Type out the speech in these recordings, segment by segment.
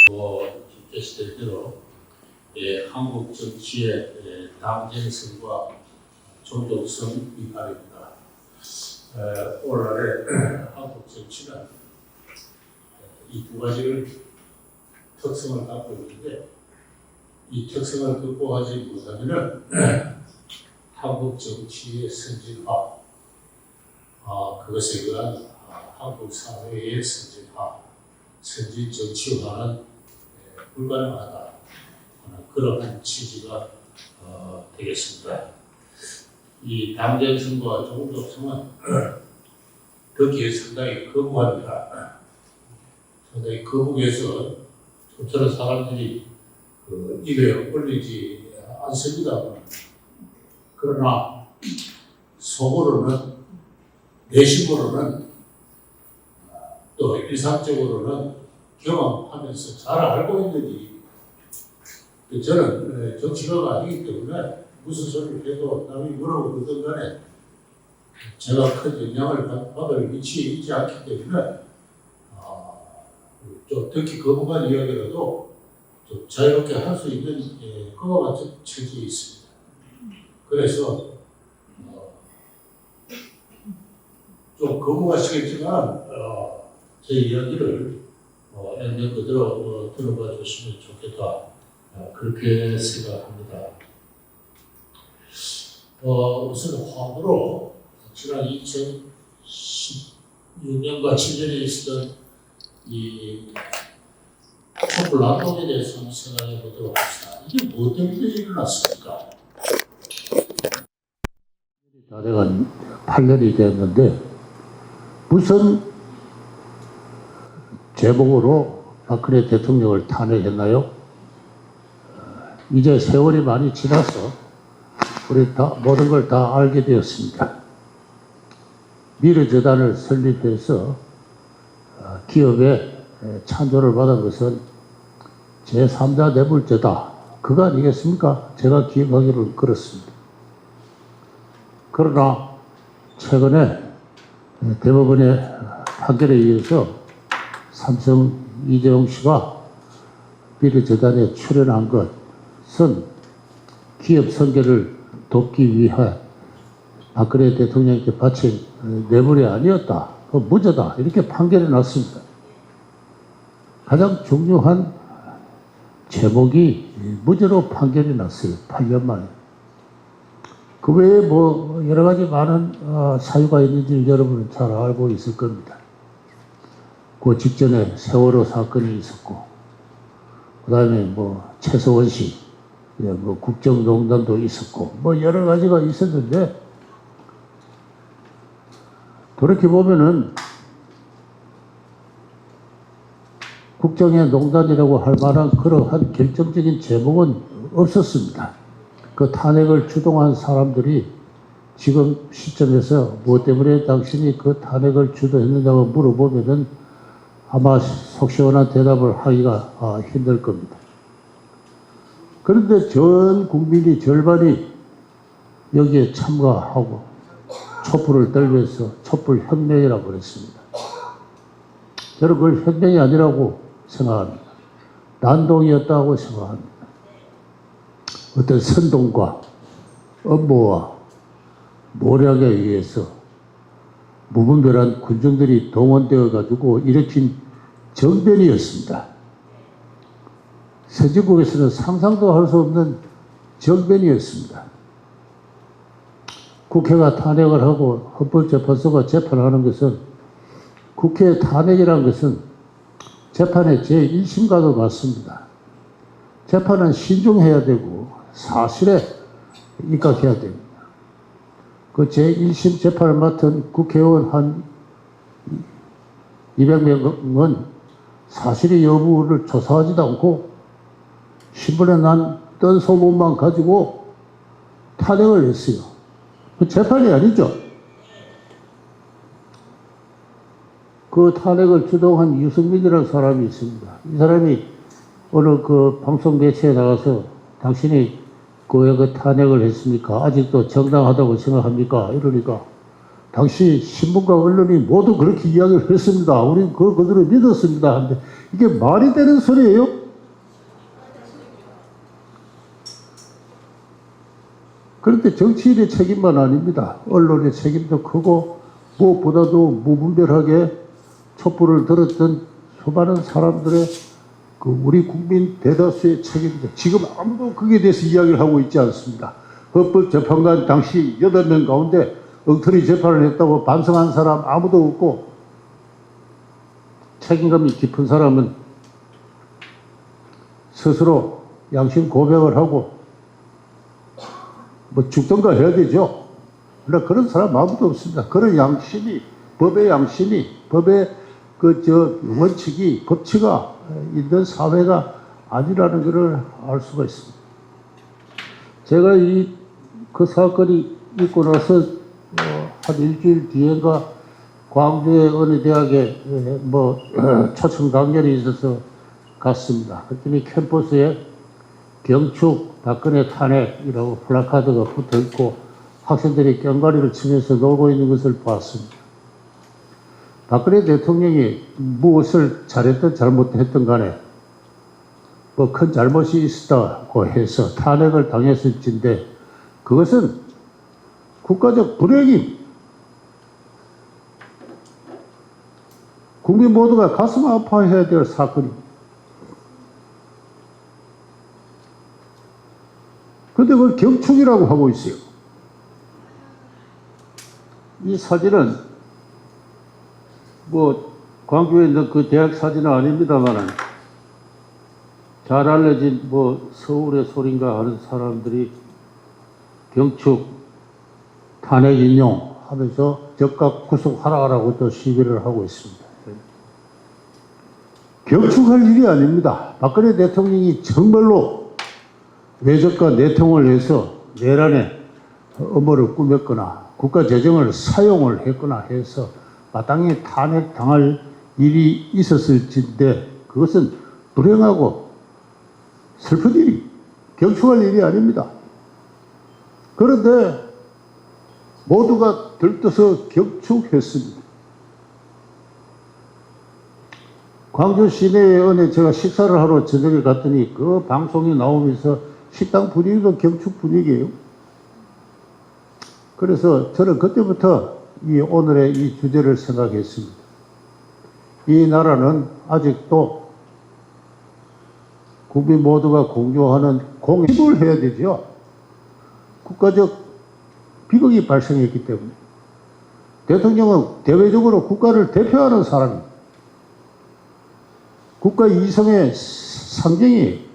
주께서대로 한국 정치의 당정성과 존중성 비판입니다. 오늘날의 한국 정치는 이 두 가지를 특성을 갖고 있는데, 이 특성을 극복하지 못하면은 한국 정치의 선진화, 그것에 의한 한국 사회의 선진화, 선진 정치화는 불가능하다 하는 그런 취지가 되겠습니다. 이 당정성과 종족성은 듣기에 상당히 거부합니다. 상당히 거북해서 저처럼 사람들이 입에 올리지 않습니다. 그러나 속으로는, 내심으로는, 또 일상적으로는 경험하면서 잘 알고 있는 이 저는 정치가가 아니기 때문에 무슨 소리를 해도 남이 뭐라고 그러든 간에 제가 큰 영향을 받을 위치에 있지 않기 때문에 좀 듣기 거부한 이야기라도 좀 자유롭게 할 수 있는 그와 같은 체질이 있습니다. 그래서 좀 거부하시겠지만 제 이야기를 있는 그대로 들어봐 주시면 좋겠다, 그렇게 생각합니다. 우선 화두로 지난 2016년과 7년에 있었던 이 촛불 난동에 대해서 한번 생각해 보도록 합시다. 이게 뭐 때문에 일어났습니까? 다 돼간 8년이 됐는데 무슨 제목으로 박근혜 대통령을 탄핵했나요? 이제 세월이 많이 지나서 우리 다 모든 걸 다 알게 되었습니다. 미르재단을 설립해서 기업에 찬조를 받은 것은 제3자 뇌물죄다, 그거 아니겠습니까? 제가 기억하기로는 그렇습니다. 그러나 최근에 대법원의 판결에 의해서 삼성 이재용 씨가 미르재단에 출연한 것은 기업 선결을 돕기 위해 박근혜 대통령께 바친 뇌물이 아니었다, 무죄다, 이렇게 판결이 났습니다. 가장 중요한 제목이 무죄로 판결이 났어요. 8년 만에. 그 외에 뭐 여러 가지 많은 사유가 있는지 여러분은 잘 알고 있을 겁니다. 그 직전에 세월호 사건이 있었고, 그 다음에 뭐 최서원 씨, 뭐 국정농단도 있었고, 뭐 여러 가지가 있었는데, 돌이켜보면은 국정의 농단이라고 할 만한 그러한 결정적인 제목은 없었습니다. 그 탄핵을 주동한 사람들이 지금 시점에서 무엇 때문에 당신이 그 탄핵을 주도했느냐고 물어보면은 아마 속 시원한 대답을 하기가 힘들 겁니다. 그런데 전 국민이 절반이 여기에 참가하고 촛불을 떨면서 촛불 혁명이라고 그랬습니다. 저는 그걸 혁명이 아니라고 생각합니다. 난동이었다고 생각합니다. 어떤 선동과 업무와 모략에 의해서 무분별한 군중들이 동원되어 가지고 일으킨 정변이었습니다. 선진국에서는 상상도 할 수 없는 정변이었습니다. 국회가 탄핵을 하고 헌법재판소가 재판하는 것은, 국회 탄핵이라는 것은 재판의 제1심과도 같습니다. 재판은 신중해야 되고 사실에 입각해야 됩니다. 그 제1심 재판을 맡은 국회의원 한 200명은 사실의 여부를 조사하지도 않고 신문에 난 뜬 소문만 가지고 탄핵을 했어요. 그 재판이 아니죠. 그 탄핵을 주동한 유승민이라는 사람이 있습니다. 이 사람이 오늘 그 방송 매체에 나가서 당신이 왜 그 탄핵을 했습니까? 아직도 정당하다고 생각합니까? 이러니까 당시 신문과 언론이 모두 그렇게 이야기를 했습니다. 우리 그들을 믿었습니다. 하는데 이게 말이 되는 소리예요? 그런데 정치인의 책임만 아닙니다. 언론의 책임도 크고 무엇보다도 무분별하게 촛불을 들었던 수많은 사람들의 그 우리 국민 대다수의 책임입니다. 지금 아무도 거기에 대해서 이야기를 하고 있지 않습니다. 헌법재판관 당시 8명 가운데 엉터리 재판을 했다고 반성한 사람 아무도 없고, 책임감이 깊은 사람은 스스로 양심 고백을 하고 뭐 죽던가 해야 되죠. 그러나 그런 사람 아무도 없습니다. 그런 양심이, 법의 양심이, 법의 원칙이, 법치가 있는 사회가 아니라는 것을 알 수가 있습니다. 제가 그 사건이 있고 나서 한 일주일 뒤인가 광주의 어느 대학에 초청 강연이 있어서 갔습니다. 그랬더니 캠퍼스에 경축 박근혜 탄핵이라고 플래카드가 붙어 있고 학생들이 꽹과리를 치면서 놀고 있는 것을 봤습니다. 박근혜 대통령이 무엇을 잘했든 잘못했든 간에 뭐 큰 잘못이 있었다고 해서 탄핵을 당했을진데 그것은 국가적 불행임, 국민 모두가 가슴 아파해야 될 사건입니다. 그런데 그걸 경축이라고 하고 있어요. 이 사진은 뭐 광주에 있는 그 대학 사진은 아닙니다만은 잘 알려진 뭐 서울의 소린가 하는 사람들이 경축 탄핵 인용하면서 즉각 구속하라고 또 시위를 하고 있습니다. 경축할 일이 아닙니다. 박근혜 대통령이 정말로 외적과 내통을 해서 내란의 음모를 꾸몄거나 국가 재정을 사용을 했거나 해서 마땅히 탄핵당할 일이 있었을진데 그것은 불행하고 슬픈 일이, 경축할 일이 아닙니다. 그런데 모두가 들떠서 경축했습니다. 광주 시내에 어느 제가 식사를 하러 저녁에 갔더니 그 방송이 나오면서 식당 분위기도 경축 분위기예요. 그래서 저는 그때부터 오늘의 이 주제를 생각했습니다. 이 나라는 아직도 국민 모두가 공유하는 공익을 해야 되죠. 국가적 비극이 발생했기 때문에. 대통령은 대외적으로 국가를 대표하는 사람입니다. 국가 이성의 상징이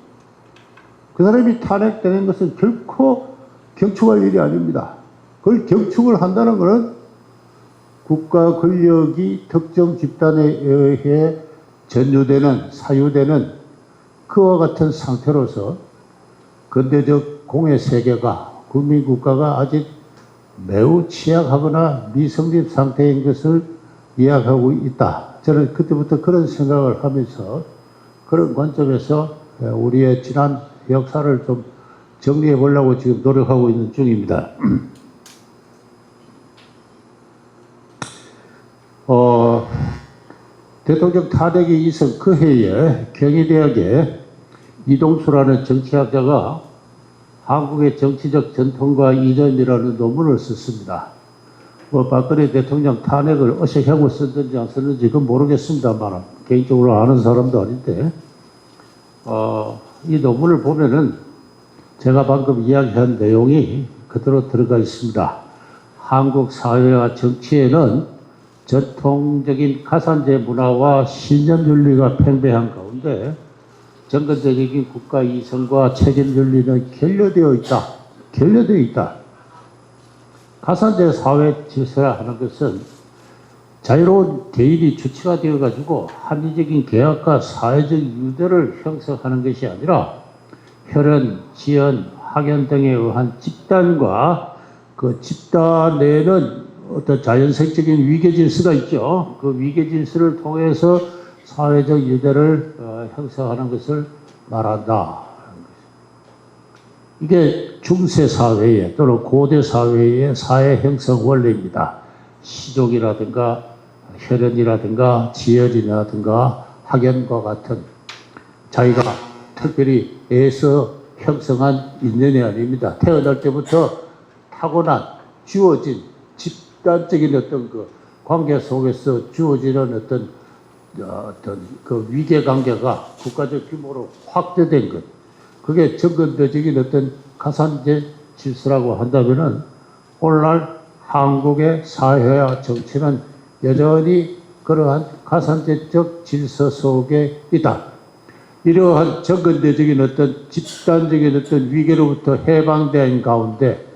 그 사람이 탄핵되는 것은 결코 경축할 일이 아닙니다. 그걸 경축을 한다는 것은 국가 권력이 특정 집단에 의해 전유되는, 사유되는 그와 같은 상태로서 근대적 공의 세계가, 국민국가가 아직 매우 취약하거나 미성립 상태인 것을 이야기하고 있다. 저는 그때부터 그런 생각을 하면서 그런 관점에서 우리의 지난 역사를 좀 정리해 보려고 지금 노력하고 있는 중입니다. 대통령 탄핵이 있은 그 해에 경희대학에 이동수라는 정치학자가 한국의 정치적 전통과 이전이라는 논문을 썼습니다. 박근혜 대통령 탄핵을 어색하고 썼는지 안 썼는지 그건 모르겠습니다만 개인적으로 아는 사람도 아닌데 이 논문을 보면은 제가 방금 이야기한 내용이 그대로 들어가 있습니다. 한국 사회와 정치에는 전통적인 가산제 문화와 신념 윤리가 팽배한 가운데 정근대적인 국가 이성과 책임 윤리는 결여되어 있다. 가산제 사회 질서라 하는 것은 자유로운 개인이 주체가 되어가지고 합리적인 계약과 사회적 유대를 형성하는 것이 아니라 혈연, 지연, 학연 등에 의한 집단과 그 집단 내에는 어떤 자연색적인 위계 질서가 있죠. 그 위계 질서를 통해서 사회적 유대를 형성하는 것을 말한다. 이게 중세 사회의 또는 고대 사회의 사회 형성 원리입니다. 시족이라든가 혈연이라든가 지연이라든가 학연과 같은 자기가 특별히 애써 형성한 인연이 아닙니다. 태어날 때부터 타고난 주어진 집단적인 어떤 그 관계 속에서 주어지는 어떤 그 위계 관계가 국가적 규모로 확대된 것, 그게 정근대적인 어떤 가산제 질서라고 한다면은 오늘날 한국의 사회와 정치는 여전히 그러한 가산제적 질서 속에 있다. 이러한 정근대적인 어떤 집단적인 어떤 위계로부터 해방된 가운데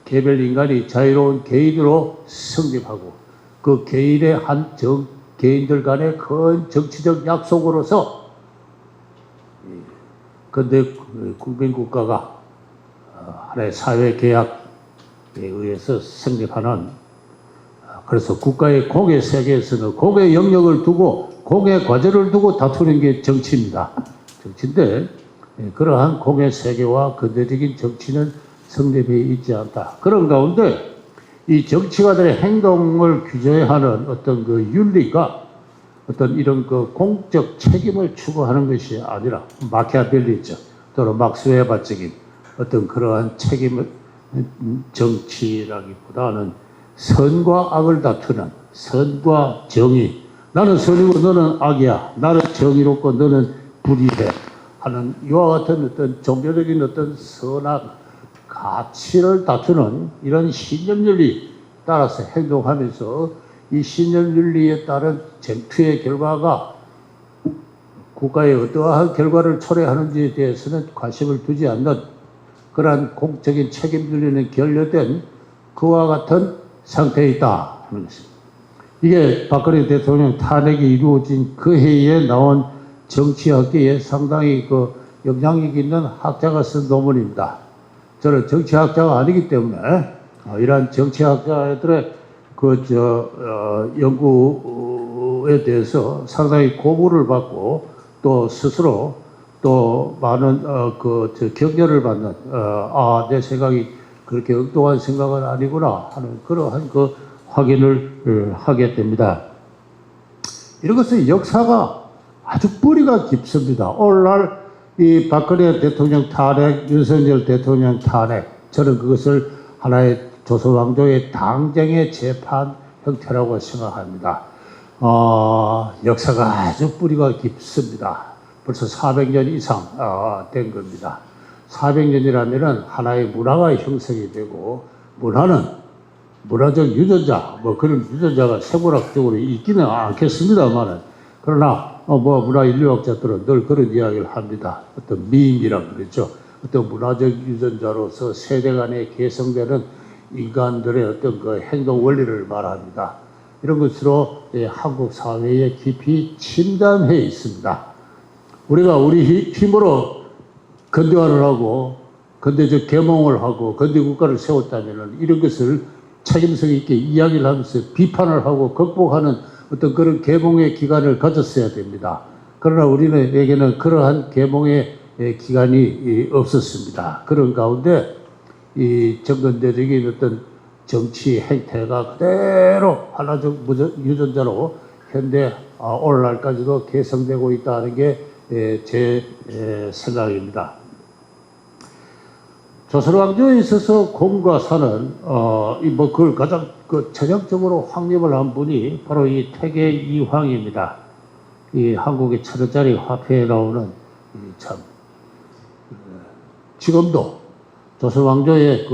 개별 인간이 자유로운 개인으로 성립하고 그 개인의 개인들 간의 큰 정치적 약속으로서 근대 국민국가가 하나의 사회 계약에 의해서 성립하는, 그래서 국가의 공의 세계에서는 공의 영역을 두고 공의 과제를 두고 다투는 게 정치입니다. 정치인데 그러한 공의 세계와 근대적인 정치는 성립이 있지 않다. 그런 가운데 이 정치가들의 행동을 규제하는 어떤 그 윤리가 어떤 이런 그 공적 책임을 추구하는 것이 아니라 마키아벨리적 또는 막스 웨버적인 어떤 그러한 책임을 정치라기보다는 선과 악을 다투는, 선과 정의, 나는 선이고 너는 악이야, 나는 정의롭고 너는 불의해 하는 이와 같은 어떤 종교적인 어떤 선악 가치를 다투는 이런 신념윤리 따라서 행동하면서 이 신념윤리에 따른 쟁투의 결과가 국가에 어떠한 결과를 초래하는지에 대해서는 관심을 두지 않는 그러한 공적인 책임윤리는 결여된 그와 같은 상태에 있다 하는 것입니다. 이게 박근혜 대통령 탄핵이 이루어진 그 해에 나온 정치학계에 상당히 그 영향력 있는 학자가 쓴 논문입니다. 저는 정치학자가 아니기 때문에 이러한 정치학자들의 연구에 대해서 상당히 고무를 받고 또 스스로 또 많은 격려를 받는 내 생각이 그렇게 엉뚱한 생각은 아니구나 하는 그러한 그 확인을 하게 됩니다. 이런 것은 역사가 아주 뿌리가 깊습니다. 오늘날 이 박근혜 대통령 탄핵, 윤석열 대통령 탄핵, 저는 그것을 하나의 조선왕조의 당쟁의 재판 형태라고 생각합니다. 역사가 아주 뿌리가 깊습니다. 벌써 400년 이상 된 겁니다. 400년이라면 하나의 문화가 형성이 되고, 문화는 문화적 유전자, 뭐 그런 유전자가 생물학적으로 있기는 않겠습니다만은, 그러나 문화 인류학자들은 늘 그런 이야기를 합니다. 어떤 밈이라고 그러죠. 어떤 문화적 유전자로서 세대 간에 개성되는 인간들의 어떤 그 행동 원리를 말합니다. 이런 것으로 한국 사회에 깊이 침잠해 있습니다. 우리가 우리 힘으로 근대화를 하고 근대적 계몽을 하고 근대 국가를 세웠다면 이런 것을 책임성 있게 이야기를 하면서 비판을 하고 극복하는 어떤 그런 계몽의 기간을 가졌어야 됩니다. 그러나 우리에게는 그러한 계몽의 기간이 없었습니다. 그런 가운데 이 정근대적인 어떤 정치 행태가 그대로 하나적 유전자로 현대 오늘날까지도 개성되고 있다는 게 제 생각입니다. 조선왕조에 있어서 공과 사는 그걸 가장 전형적으로 확립을 한 분이 바로 이 태계 이황입니다. 이 한국의 1,000원짜리 화폐에 나오는 참 지금도 조선왕조의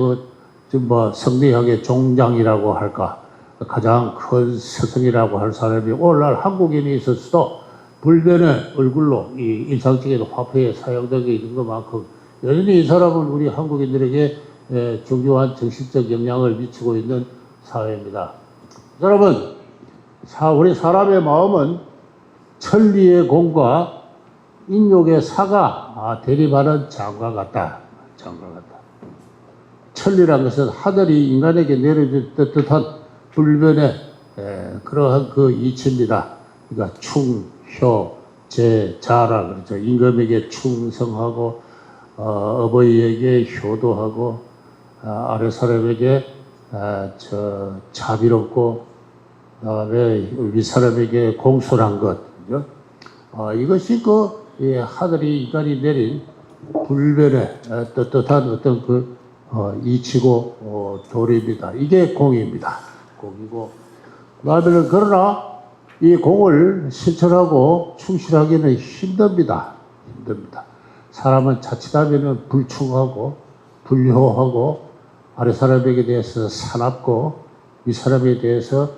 성리학의 종장이라고 할까, 가장 큰 스승이라고 할 사람이 오늘날 한국인이 있었어도 불변의 얼굴로 이 일상적인 화폐에 사용되고 있는 것만큼 여전히 이 사람은 우리 한국인들에게 중요한 정신적 영향을 미치고 있는 사회입니다. 여러분, 우리 사람의 마음은 천리의 공과 인욕의 사가 대립하는 장과 같다. 천리란 것은 하늘이 인간에게 내려줄 듯한 불변의 그러한 그 이치입니다. 그러니까 충, 효, 제, 자라 그러죠. 임금에게 충성하고 어버이에게 효도하고 아래 사람에게 자비롭고 그다음에 윗사람에게 공손한 것. 그죠? 이것이 하늘이 인간이 내린 불변의 떳떳한 어떤 이치고 조립이다. 이게 공입니다. 공이고 그다음에는 그러나 이 공을 실천하고 충실하기는 힘듭니다. 힘듭니다. 사람은 자칫하면 불충하고 불효하고 아래 사람에게 대해서 사납고 이 사람에 대해서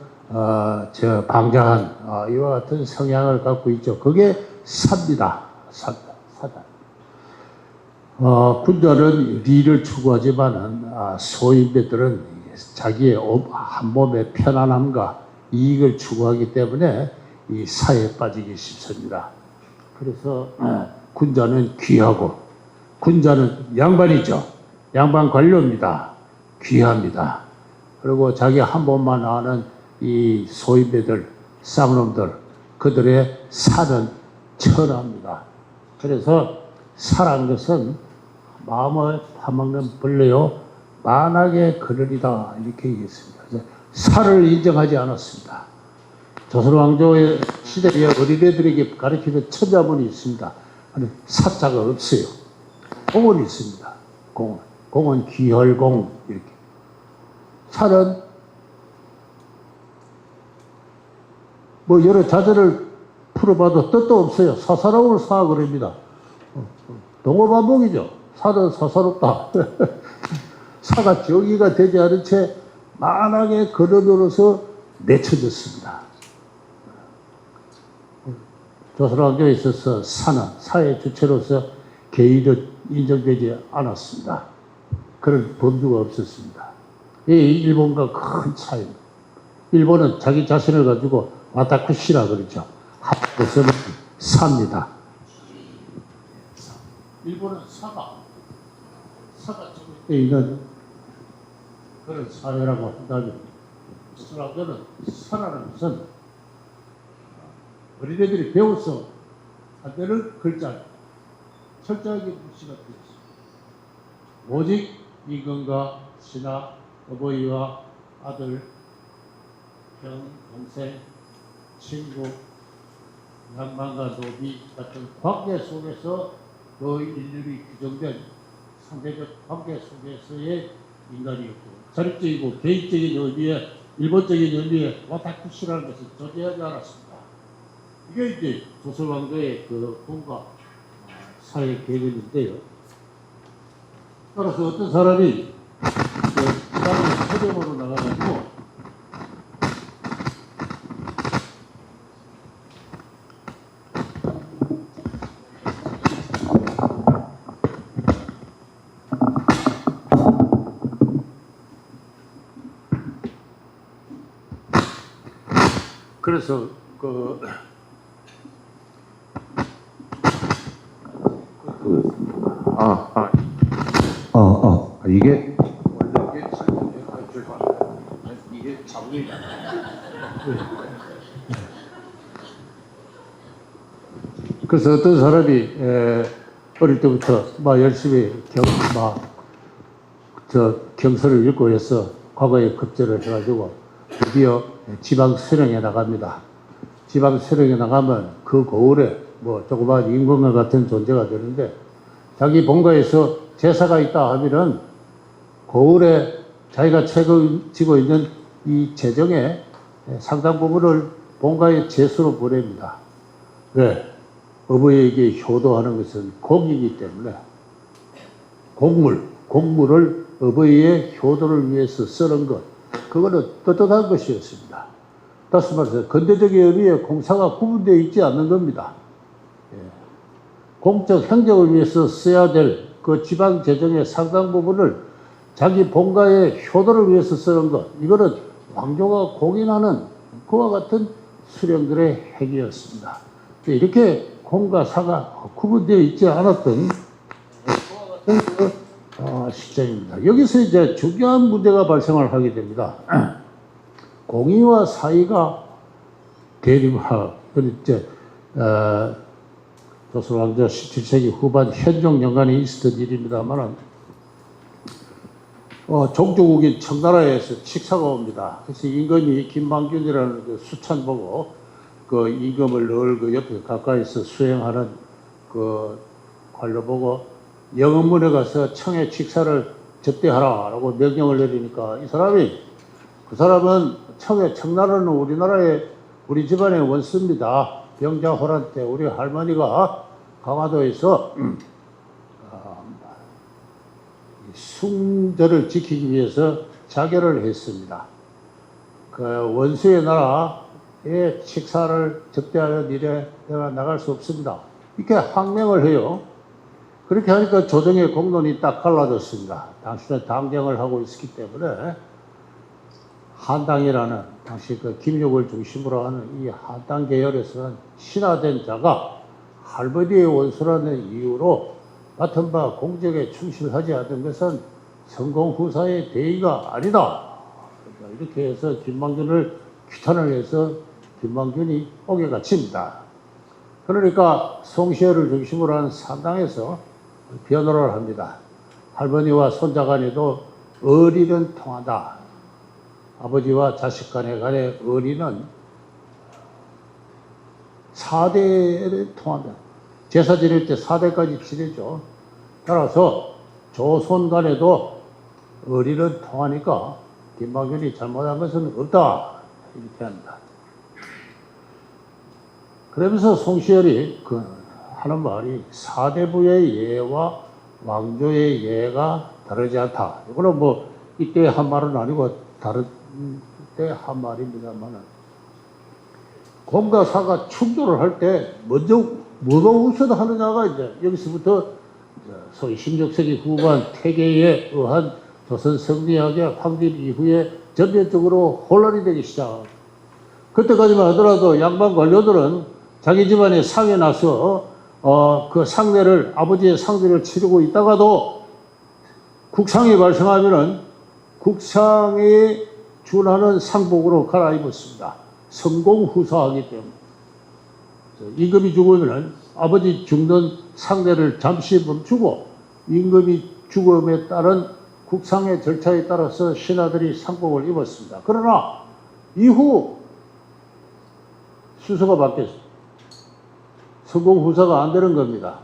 방장한 이와 같은 성향을 갖고 있죠. 그게 사입니다. 사다. 군자는 리를 추구하지만은 소인배들은 자기의 한 몸의 편안함과 이익을 추구하기 때문에 이 사에 빠지기 쉽습니다. 그래서 군자는 귀하고 군자는 양반이죠. 양반 관료입니다. 귀합니다. 그리고 자기 한 몸만 아는 이 소인배들, 쌍놈들, 그들의 사는 천합니다. 그래서 사란 것은 마음을 파먹는 벌레요 만악의 그늘이다 이렇게 얘기했습니다. 사를 인정하지 않았습니다. 조선왕조의 시대에 어린애들에게 가르치는 천자문이 있습니다. 사자가 없어요. 공은 있습니다. 공은 귀혈공 이렇게. 사는 뭐 여러 자제를 풀어봐도 뜻도 없어요. 사사로울 사 그럽니다. 동어반복이죠. 사는 사사롭다. 사가 정의가 되지 않은 채 만하게 걸어들어서 내쳐졌습니다. 조선왕조에 있어서 사는 사의 주체로서 개인은 인정되지 않았습니다. 그런 범주가 없었습니다. 이 일본과 큰 차이입니다. 일본은 자기 자신을 가지고 와타쿠시라 그러죠. 합해서는 사입니다. 일본은 사가 정의되어 있는 그런 사회라고 한다면 조선왕조는 사라는 것은 어린애들이 배워서 안 되는 글자 철저하게 무시가 되었습니다. 오직 임금과 신하, 어버이와 아들, 형, 동생, 친구, 양반과 노비 같은 관계 속에서 그 인륜이 규정된 상대적 관계 속에서의 인간이었고 자립적이고 개인적인 의미에 일본적인 의미에 와타쿠시라는 것을 존재하지 않았습니다. 이게 이제 조선왕조의 그 공과 사회 개념인데요. 따라서 어떤 사람이 다른 서점으로 나가가지고 그래서 이게 이게 자국이 그래서 어떤 사람이 어릴 때부터 막 열심히 경서를 읽고 해서 과거에 급제를 해가지고 드디어 지방 수령에 나갑니다. 지방 수령에 나가면 그 거울에 뭐 조그마한 임금과 같은 존재가 되는데 자기 본가에서 제사가 있다 하면은 거울에 자기가 책임지고 있는 이 재정의 상당 부분을 본가의 제수로 보냅니다. 왜? 어버이에게 효도하는 것은 공이기 때문에 공물을 어버이의 효도를 위해서 쓰는 것, 그거는 떳떳한 것이었습니다. 다시 말해서 근대적인 의미의 공사가 구분되어 있지 않는 겁니다. 공적 행정을 위해서 써야 될 그 지방 재정의 상당 부분을 자기 본가의 효도를 위해서 쓰는 것, 이거는 왕조가 공인하는 그와 같은 수령들의 행위였습니다. 이렇게 공과 사가 구분되어 있지 않았던 그와 같은 시점입니다. 여기서 이제 중요한 문제가 발생을 하게 됩니다. 공의와 사의가 대립하고, 이제 조선왕조 17세기 후반 현종 연간에 있었던 일입니다만, 종조국인 청나라에서 칙사가 옵니다. 그래서 임금이 김만균이라는 그 수찬 보고 그 임금을 늘 그 옆에 가까이서 수행하는 그 관료 보고 영업문에 가서 청의 칙사를 접대하라라고 명령을 내리니까 그 사람은 청나라는 우리 집안의 원수입니다. 병자호란 때 우리 할머니가 강화도에서 숭절을 지키기 위해서 자결을 했습니다. 그 원수의 나라에 식사를 접대하는 일에 내가 나갈 수 없습니다. 이렇게 항명을 해요. 그렇게 하니까 조정의 공론이 딱 갈라졌습니다. 당시는 당정을 하고 있었기 때문에 한당이라는 당시 그 김육을 중심으로 하는 이 한당 계열에서는 신하된 자가 할머니의 원수라는 이유로 맡은 바 공적에 충실하지 않는 것은 성공후사의 대의가 아니다. 이렇게 해서 김만균을 규탄을 해서 김만균이 옥에 갇힙니다. 그러니까 송시열을 중심으로 하는 산당에서 변호를 합니다. 할머니와 손자 간에도 의리는 통한다. 아버지와 자식 간의 의리는 4대에 통한다. 제사 지낼 때 4대까지 지내죠. 따라서 조손 간에도 의리는 통하니까 김만균이 잘못한 것은 없다. 이렇게 합니다. 그러면서 송시열이 하는 말이 사대부의 예와 왕조의 예가 다르지 않다. 이거는 뭐 이때 한 말은 아니고 다른 때 한 말입니다만, 공과 사가 충돌을 할 때 먼저 뭐가 우선하느냐가 이제 여기서부터 소위 16세기 후반 태계에 의한 조선 성리학의 확립 이후에 전면적으로 혼란이 되기 시작. 그때까지만 하더라도 양반 관료들은 자기 집안에 상에 나서 그 상대를, 아버지의 상대를 치르고 있다가도 국상이 발생하면은 국상에 준하는 상복으로 갈아입었습니다. 성공후사하기 때문에. 임금이 죽으면은 아버지 죽는 상대를 잠시 멈추고 임금이 죽음에 따른 국상의 절차에 따라서 신하들이 상복을 입었습니다. 그러나 이후 순서가 바뀌었습니다. 성공후사가 안 되는 겁니다.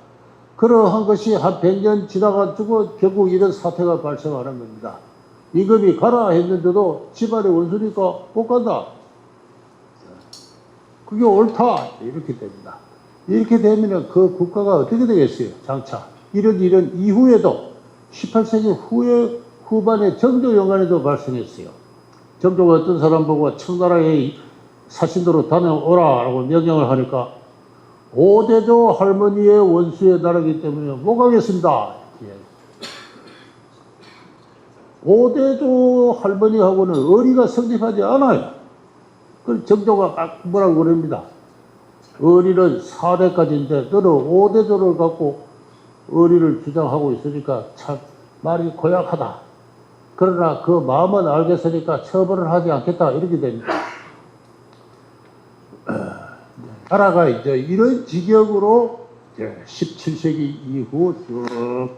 그러한 것이 한 100년 지나가지고 결국 이런 사태가 발생하는 겁니다. 임금이 가라 했는데도 집안의 원수니까 못 간다. 그게 옳다. 이렇게 됩니다. 이렇게 되면 그 국가가 어떻게 되겠어요? 장차. 이런 이후에도 18세기 후반에 정조 영간에도 발생했어요. 정조가 어떤 사람 보고 청나라의 사신도로 다녀오라라고 명령을 하니까 5대조 할머니의 원수의 나라이기 때문에 못 가겠습니다. 5대조 할머니하고는 의리가 성립하지 않아요. 그 정조가 뭐라고 그럽니다. 의리는 4대까지인데 너는 5대조를 갖고 의리를 주장하고 있으니까 참 말이 고약하다. 그러나 그 마음은 알겠으니까 처벌을 하지 않겠다. 이렇게 됩니다. 나라가 이제 이런 지경으로 17세기 이후 쭉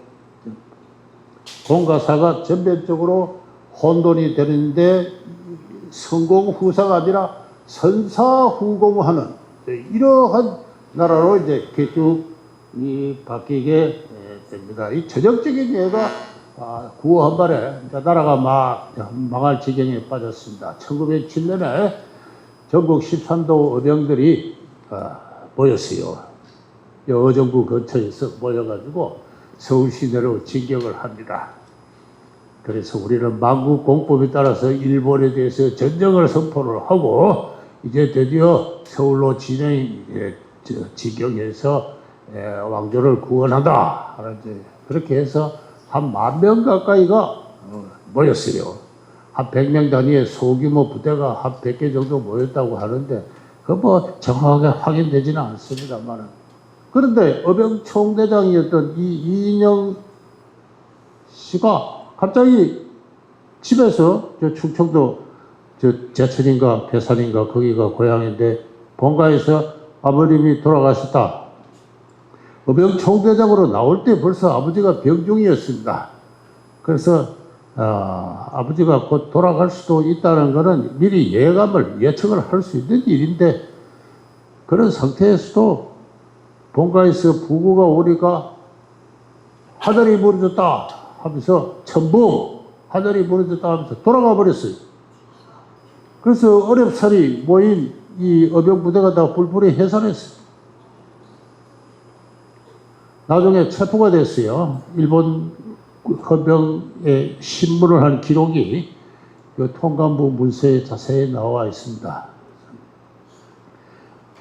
공과 사가 전면적으로 혼돈이 되는데 성공후사가 아니라 선사후공하는 이러한 나라로 이제 쭉 바뀌게 됩니다. 이 전형적인 예가 구호 한 발에 나라가 망할 지경에 빠졌습니다. 1907년에 전국 13도 의병들이 모였어요. 어정부 근처에서 모여가지고 서울 시내로 진격을 합니다. 그래서 우리는 만국공법에 따라서 일본에 대해서 전쟁을 선포를 하고 이제 드디어 서울로 진격해서 왕조를 구원한다. 그렇게 해서 한 10,000명 가까이가 모였어요. 한 100명 단위의 소규모 부대가 한 100개 정도 모였다고 하는데 그 뭐 정확하게 확인되지는 않습니다만, 그런데 의병 총대장이었던 이 이인영 씨가 갑자기 집에서 충청도 제천인가 괴산인가 거기가 고향인데 본가에서 아버님이 돌아가셨다. 의병 총대장으로 나올 때 벌써 아버지가 병중이었습니다. 그래서 아버지가 곧 돌아갈 수도 있다는 것은 미리 예측을 할 수 있는 일인데, 그런 상태에서도 본가에서 부고가 오니까 하늘이 무너졌다. 하면서 전부 하늘이 무너졌다 하면서 돌아가 버렸어요. 그래서 어렵사리 모인 이 어병 부대가 다 불풀이 해산했어요. 나중에 체포가 됐어요. 일본 헌병의 신문을 한 기록이 그 통감부 문서에 자세히 나와 있습니다.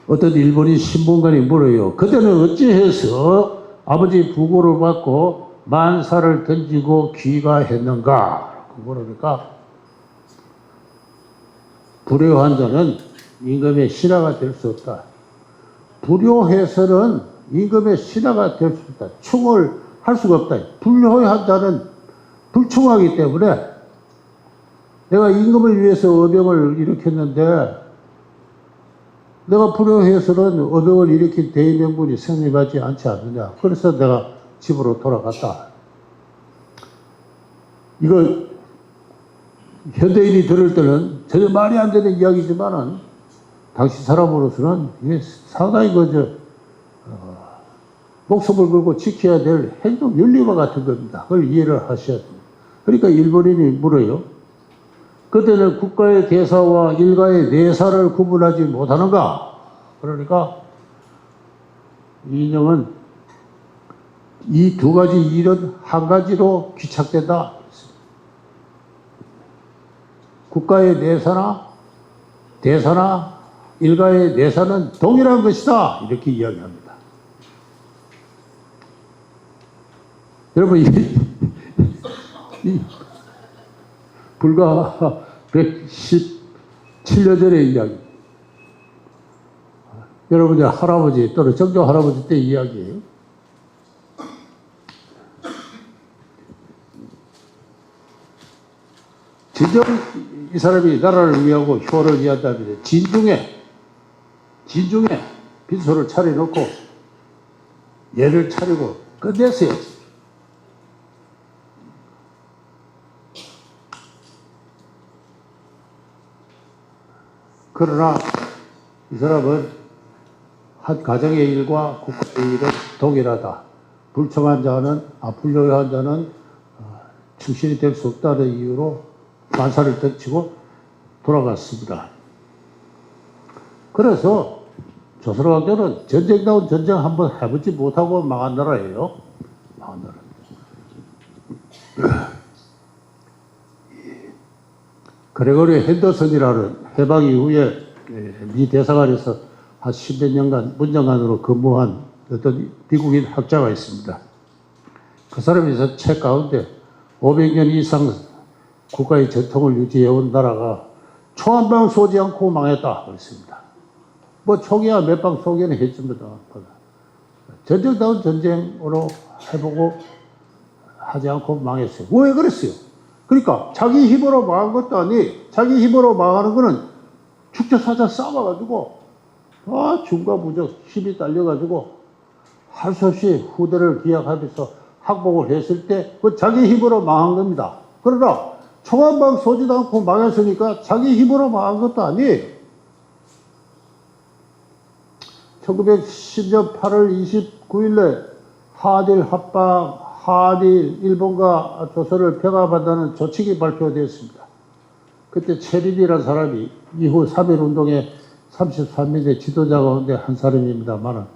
어떤 일본인 신문관이 물어요. 그때는 어찌해서 아버지 부고를 받고 만사를 던지고 귀가했는가? 물으니까 불효한 자는 임금의 신하가 될 수 없다. 불효해서는 임금의 신하가 될 수 없다. 충을 할 수가 없다. 불효한 자는 불충하기 때문에 내가 임금을 위해서 어병을 일으켰는데 내가 불효해서는 어병을 일으킨 대의명분이 성립하지 않지 않느냐. 그래서 내가 집으로 돌아갔다. 이거 현대인이 들을 때는 전혀 말이 안 되는 이야기지만은 당시 사람으로서는 이게 상당히 목숨을 걸고 지켜야 될 행동 윤리와 같은 겁니다. 그걸 이해를 하셔야 됩니다. 그러니까 일본인이 물어요. 그때는 국가의 대사와 일가의 내사를 구분하지 못하는가? 그러니까 이인영은 이 두 가지 일은 한 가지로 귀착된다. 국가의 내사나 대사나 일가의 내사는 동일한 것이다. 이렇게 이야기합니다. 여러분, 불과 117년 전의 이야기. 여러분의 할아버지 또는 정조 할아버지 때 이야기예요. 진정 이 사람이 나라를 위하고 효를 위한다면 진중에 빈소를 차려놓고 예를 차리고 끝냈어요. 그러나 이 사람은 한 가정의 일과 국가의 일은 동일하다. 불효한 자는 충신이 될 수 없다는 이유로 만사를 던지고 돌아갔습니다. 그래서 조선왕조는 전쟁다운 전쟁 한번 해보지 못하고 망한 나라예요. 망한 나라. 그레고리 핸더슨이라는 해방 이후에 미 대사관에서 한 10몇 년간 문정관으로 근무한 어떤 미국인 학자가 있습니다. 그 사람이 책 가운데 500년 이상 국가의 전통을 유지해온 나라가 총 한 방 쏘지 않고 망했다 그랬습니다. 뭐 총이야 몇 방 쏘기는 했습니다. 전쟁다운 전쟁으로 해보고 하지 않고 망했어요. 왜 그랬어요? 그러니까 자기 힘으로 망한 것도 아니, 자기 힘으로 망하는 거는 죽자사자 싸워가지고 중과부적 힘이 딸려가지고 할 수 없이 후대를 기약하면서 항복을 했을 때 그 자기 힘으로 망한 겁니다. 그러나 총 한 방 쏘지도 않고 망했으니까 자기 힘으로 망한 것도 아니에요. 1910년 8월 29일에 한일 일본과 조선을 평화한다는 조칙이 발표되었습니다. 그때 체린이라는 사람이 이후 3.1운동의 33명의 지도자 가운데 한 사람입니다만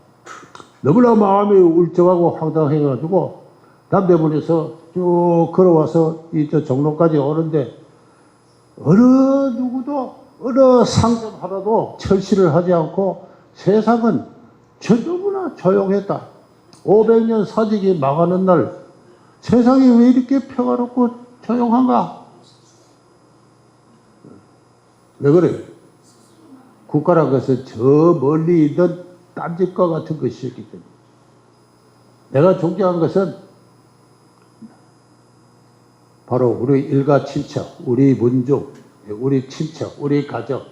너무나 마음이 울적하고 황당해가지고 남대문에서 쭉 걸어와서 저 종로까지 오는데 어느 누구도 어느 상점 하나도 철시를 하지 않고 세상은 너무나 조용했다. 500년 사직이 망하는 날 세상이 왜 이렇게 평화롭고 조용한가? 왜 그래요? 국가란 것은 저 멀리 있는 딴집과 같은 것이었기 때문에 내가 존경한 것은 바로 우리 일가 친척, 우리 문중, 우리 친척, 우리 가정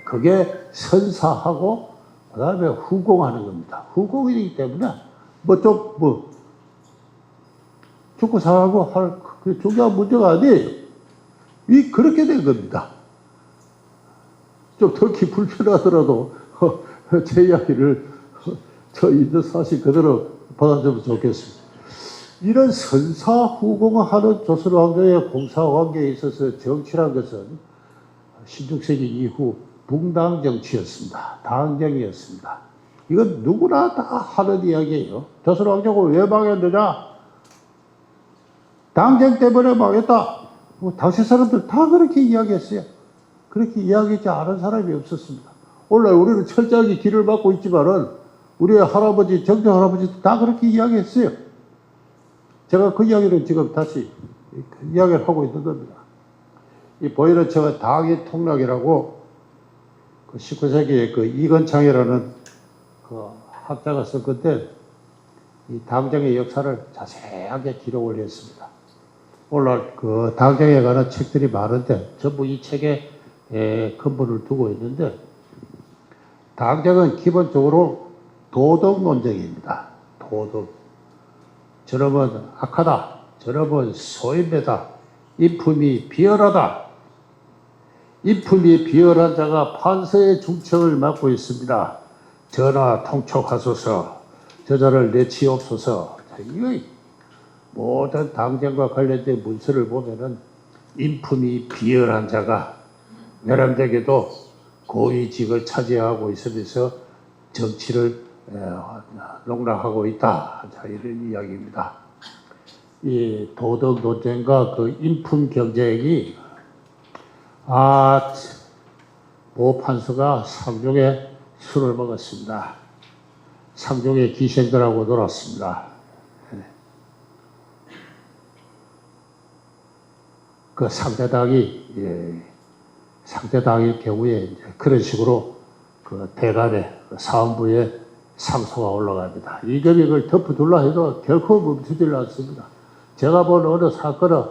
그게 선사하고 그 다음에 후공하는 겁니다. 후공이기 때문에 죽고 사하고 할 중요한 문제가 아니에요. 그렇게 된 겁니다. 좀 특히 불편하더라도 제 이야기를 저 있는 사실 그대로 받아주면 좋겠습니다. 이런 선사후공하는 조선왕조의 공사관계에 있어서 정치란 것은 16세기 이후 붕당 정치였습니다. 당정이었습니다. 이건 누구나 다 하는 이야기예요. 조선왕조가 왜 망했느냐? 당정 때문에 망했다. 당시 사람들 다 그렇게 이야기했어요. 그렇게 이야기하지 않은 사람이 없었습니다. 오늘날 우리는 철저하게 길을 막고 있지만은 우리의 할아버지, 정정 할아버지도 다 그렇게 이야기했어요. 제가 그 이야기를 지금 다시 이야기를 하고 있는 겁니다. 이 보이는 제가 당의 통락이라고 그 19세기에 그 이건창이라는 그 학자가 쓴 건데 이 당정의 역사를 자세하게 기록을 했습니다. 오늘날 그 당정에 관한 책들이 많은데 전부 이 책에 근본을 두고 있는데 당정은 기본적으로 도덕 논쟁입니다. 도덕. 저놈은 악하다. 저놈은 소인배다. 인품이 비열하다. 인품이 비열한 자가 판서의 중청을 맡고 있습니다. 전하 통촉하소서. 저자를 내치옵소서. 이거 모든 당정과 관련된 문서를 보면은 인품이 비열한 자가 외람되게도 고위직을 차지하고 있으면서 정치를 농락하고 있다. 자, 이런 이야기입니다. 이 도덕 논쟁과 그 인품 경쟁이 모 판서가 상중에 술을 먹었습니다. 상중에 기생들하고 놀았습니다. 그 상대당일 경우에 이제 그런 식으로 그 대간에 사헌부에 상소가 올라갑니다. 이 금액을 덮어둘라 해도 결코 멈추질 않습니다. 제가 본 어느 사건은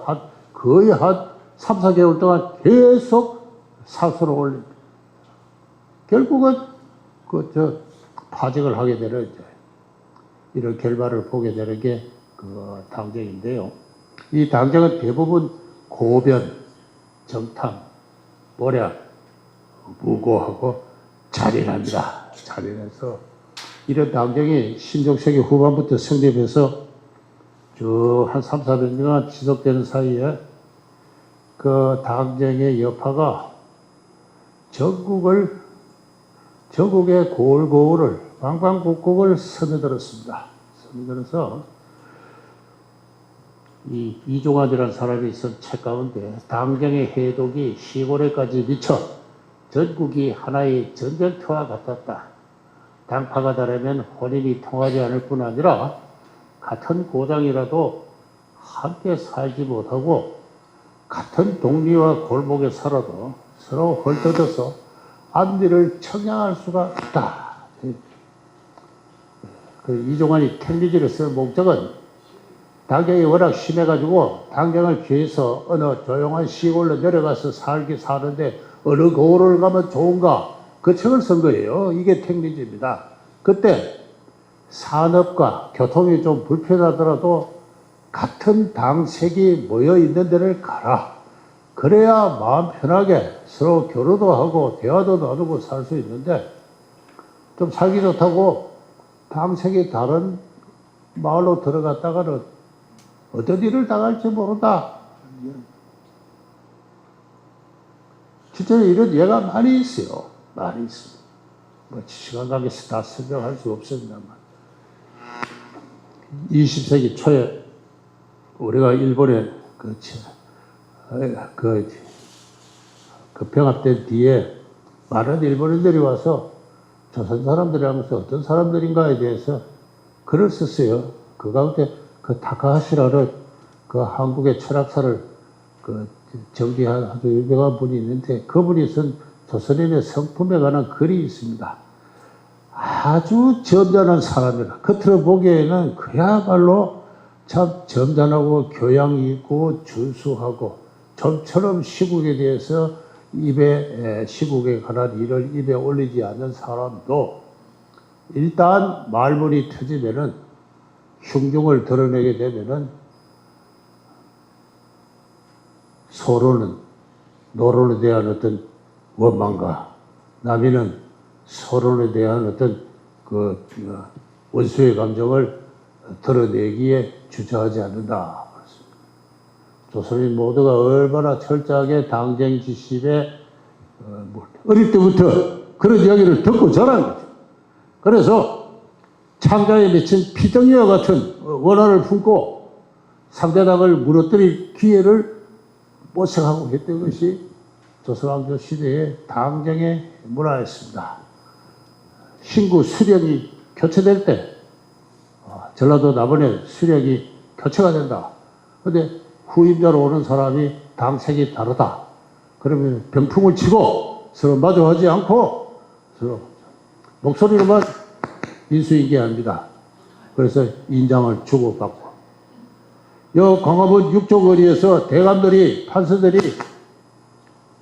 거의 한 3, 4개월 동안 계속 상소를 올립니다. 결국은 파직을 하게 되는 이제 이런 결과를 보게 되는 게 그 당정인데요. 이 당정은 대부분 고변, 정탐, 모략, 무고하고 잔인합니다. 잔인해서 이런 당정이 신종세기 후반부터 성립해서 쭉 한 3, 400년 지속되는 사이에 그 당정의 여파가 전국의 고을고을을 방방곡곡을 스며들었습니다. 스며들어서 이 이종환이라는 사람이 쓴 책 가운데 당정의 해독이 시골에까지 미쳐 전국이 하나의 전쟁터와 같았다. 당파가 다르면 혼인이 통하지 않을 뿐 아니라 같은 고장이라도 함께 살지 못하고 같은 동리와 골목에 살아도 서로 헐뜯어서 앞뒤를 청량할 수가 없다. 그 이종환이 택리지를 쓴 목적은 당경이 워낙 심해가지고 당경을 피해서 어느 조용한 시골로 내려가서 사는데 어느 고을을 가면 좋은가 그 책을 쓴 거예요. 이게 택리지입니다. 그때 산업과 교통이 좀 불편하더라도 같은 당색이 모여 있는 데를 가라. 그래야 마음 편하게 서로 교류도 하고 대화도 나누고 살 수 있는데 좀 살기 좋다고 당색이 다른 마을로 들어갔다가는 어떤 일을 당할지 모른다. 진짜 이런 예가 많이 있어요. 많이 있습니다. 뭐 시간 관계에서 다 설명할 수 없습니다만 20세기 초에 우리가 일본에 그 병합된 뒤에 많은 일본인들이 와서 조선 사람들이 하면서 어떤 사람들인가에 대해서 글을 썼어요. 그 가운데 그 타카하시라는 그 한국의 철학사를 정리한 아주 유명한 분이 있는데 그분이 쓴 조선인의 성품에 관한 글이 있습니다. 아주 점잖은 사람이라. 겉으로 보기에는 그야말로 참 점잖하고 교양이 있고 준수하고 좀처럼 시국에 대해서 시국에 관한 일을 입에 올리지 않는 사람도 일단 말문이 터지면은 흉중을 드러내게 되면은 노론에 대한 어떤 원망과 남이는 서론에 대한 어떤 원수의 감정을 드러내기에 주저하지 않는다. 조선인 모두가 얼마나 철저하게 당쟁 지심에 어릴 때부터 그런 이야기를 듣고 자란 거죠. 그래서 창자에 맺힌 피덩이와 같은 원한을 품고 상대당을 무너뜨릴 기회를 모색하고 했던 것이 조선왕조 시대의 당쟁의 문화였습니다. 신구 수령이 교체될 때 전라도 남원의 수령이 교체가 된다. 그런데 후임자로 오는 사람이 당색이 다르다. 그러면 병풍을 치고 서로 마주하지 않고 서로 목소리로만 인수인계합니다. 그래서 인장을 주고받고. 여 광화문 육조거리에서 대감들이, 판서들이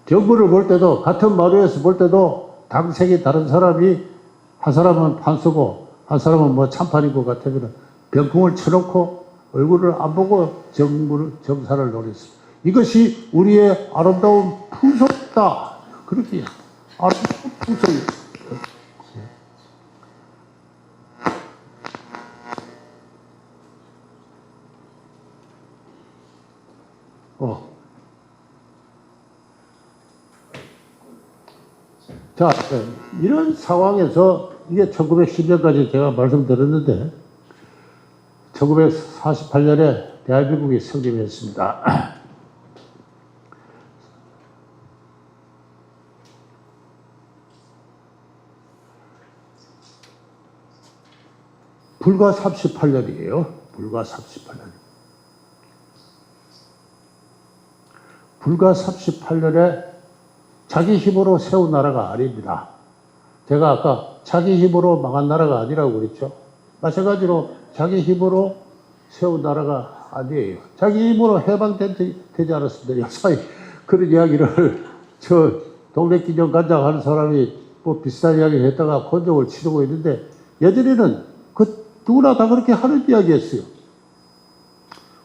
정부를 볼 때도, 같은 마루에서 볼 때도 당색이 다른 사람이, 한 사람은 판서고 한 사람은 뭐 참판인 것 같으면 병풍을 쳐놓고 얼굴을 안 보고 정사를 노렸습니다. 이것이 우리의 아름다운 풍속이다. 그렇게 아름다운 풍속이다. 자, 이런 상황에서 이게 1910년까지 제가 말씀드렸는데 1948년에 대한민국이 성립했습니다. 불과 38년이에요. 불과 38년. 불과 38년에 자기 힘으로 세운 나라가 아닙니다. 제가 아까 자기 힘으로 망한 나라가 아니라고 그랬죠. 마찬가지로 자기 힘으로 세운 나라가 아니에요. 자기 힘으로 해방되지 않았습니다. 역사에 그런 이야기를 저 독립기념관장 하는 사람이 뭐 비슷한 이야기를 했다가 혼종을 치르고 있는데 예전에는 그 누구나 다 그렇게 하는 이야기였어요.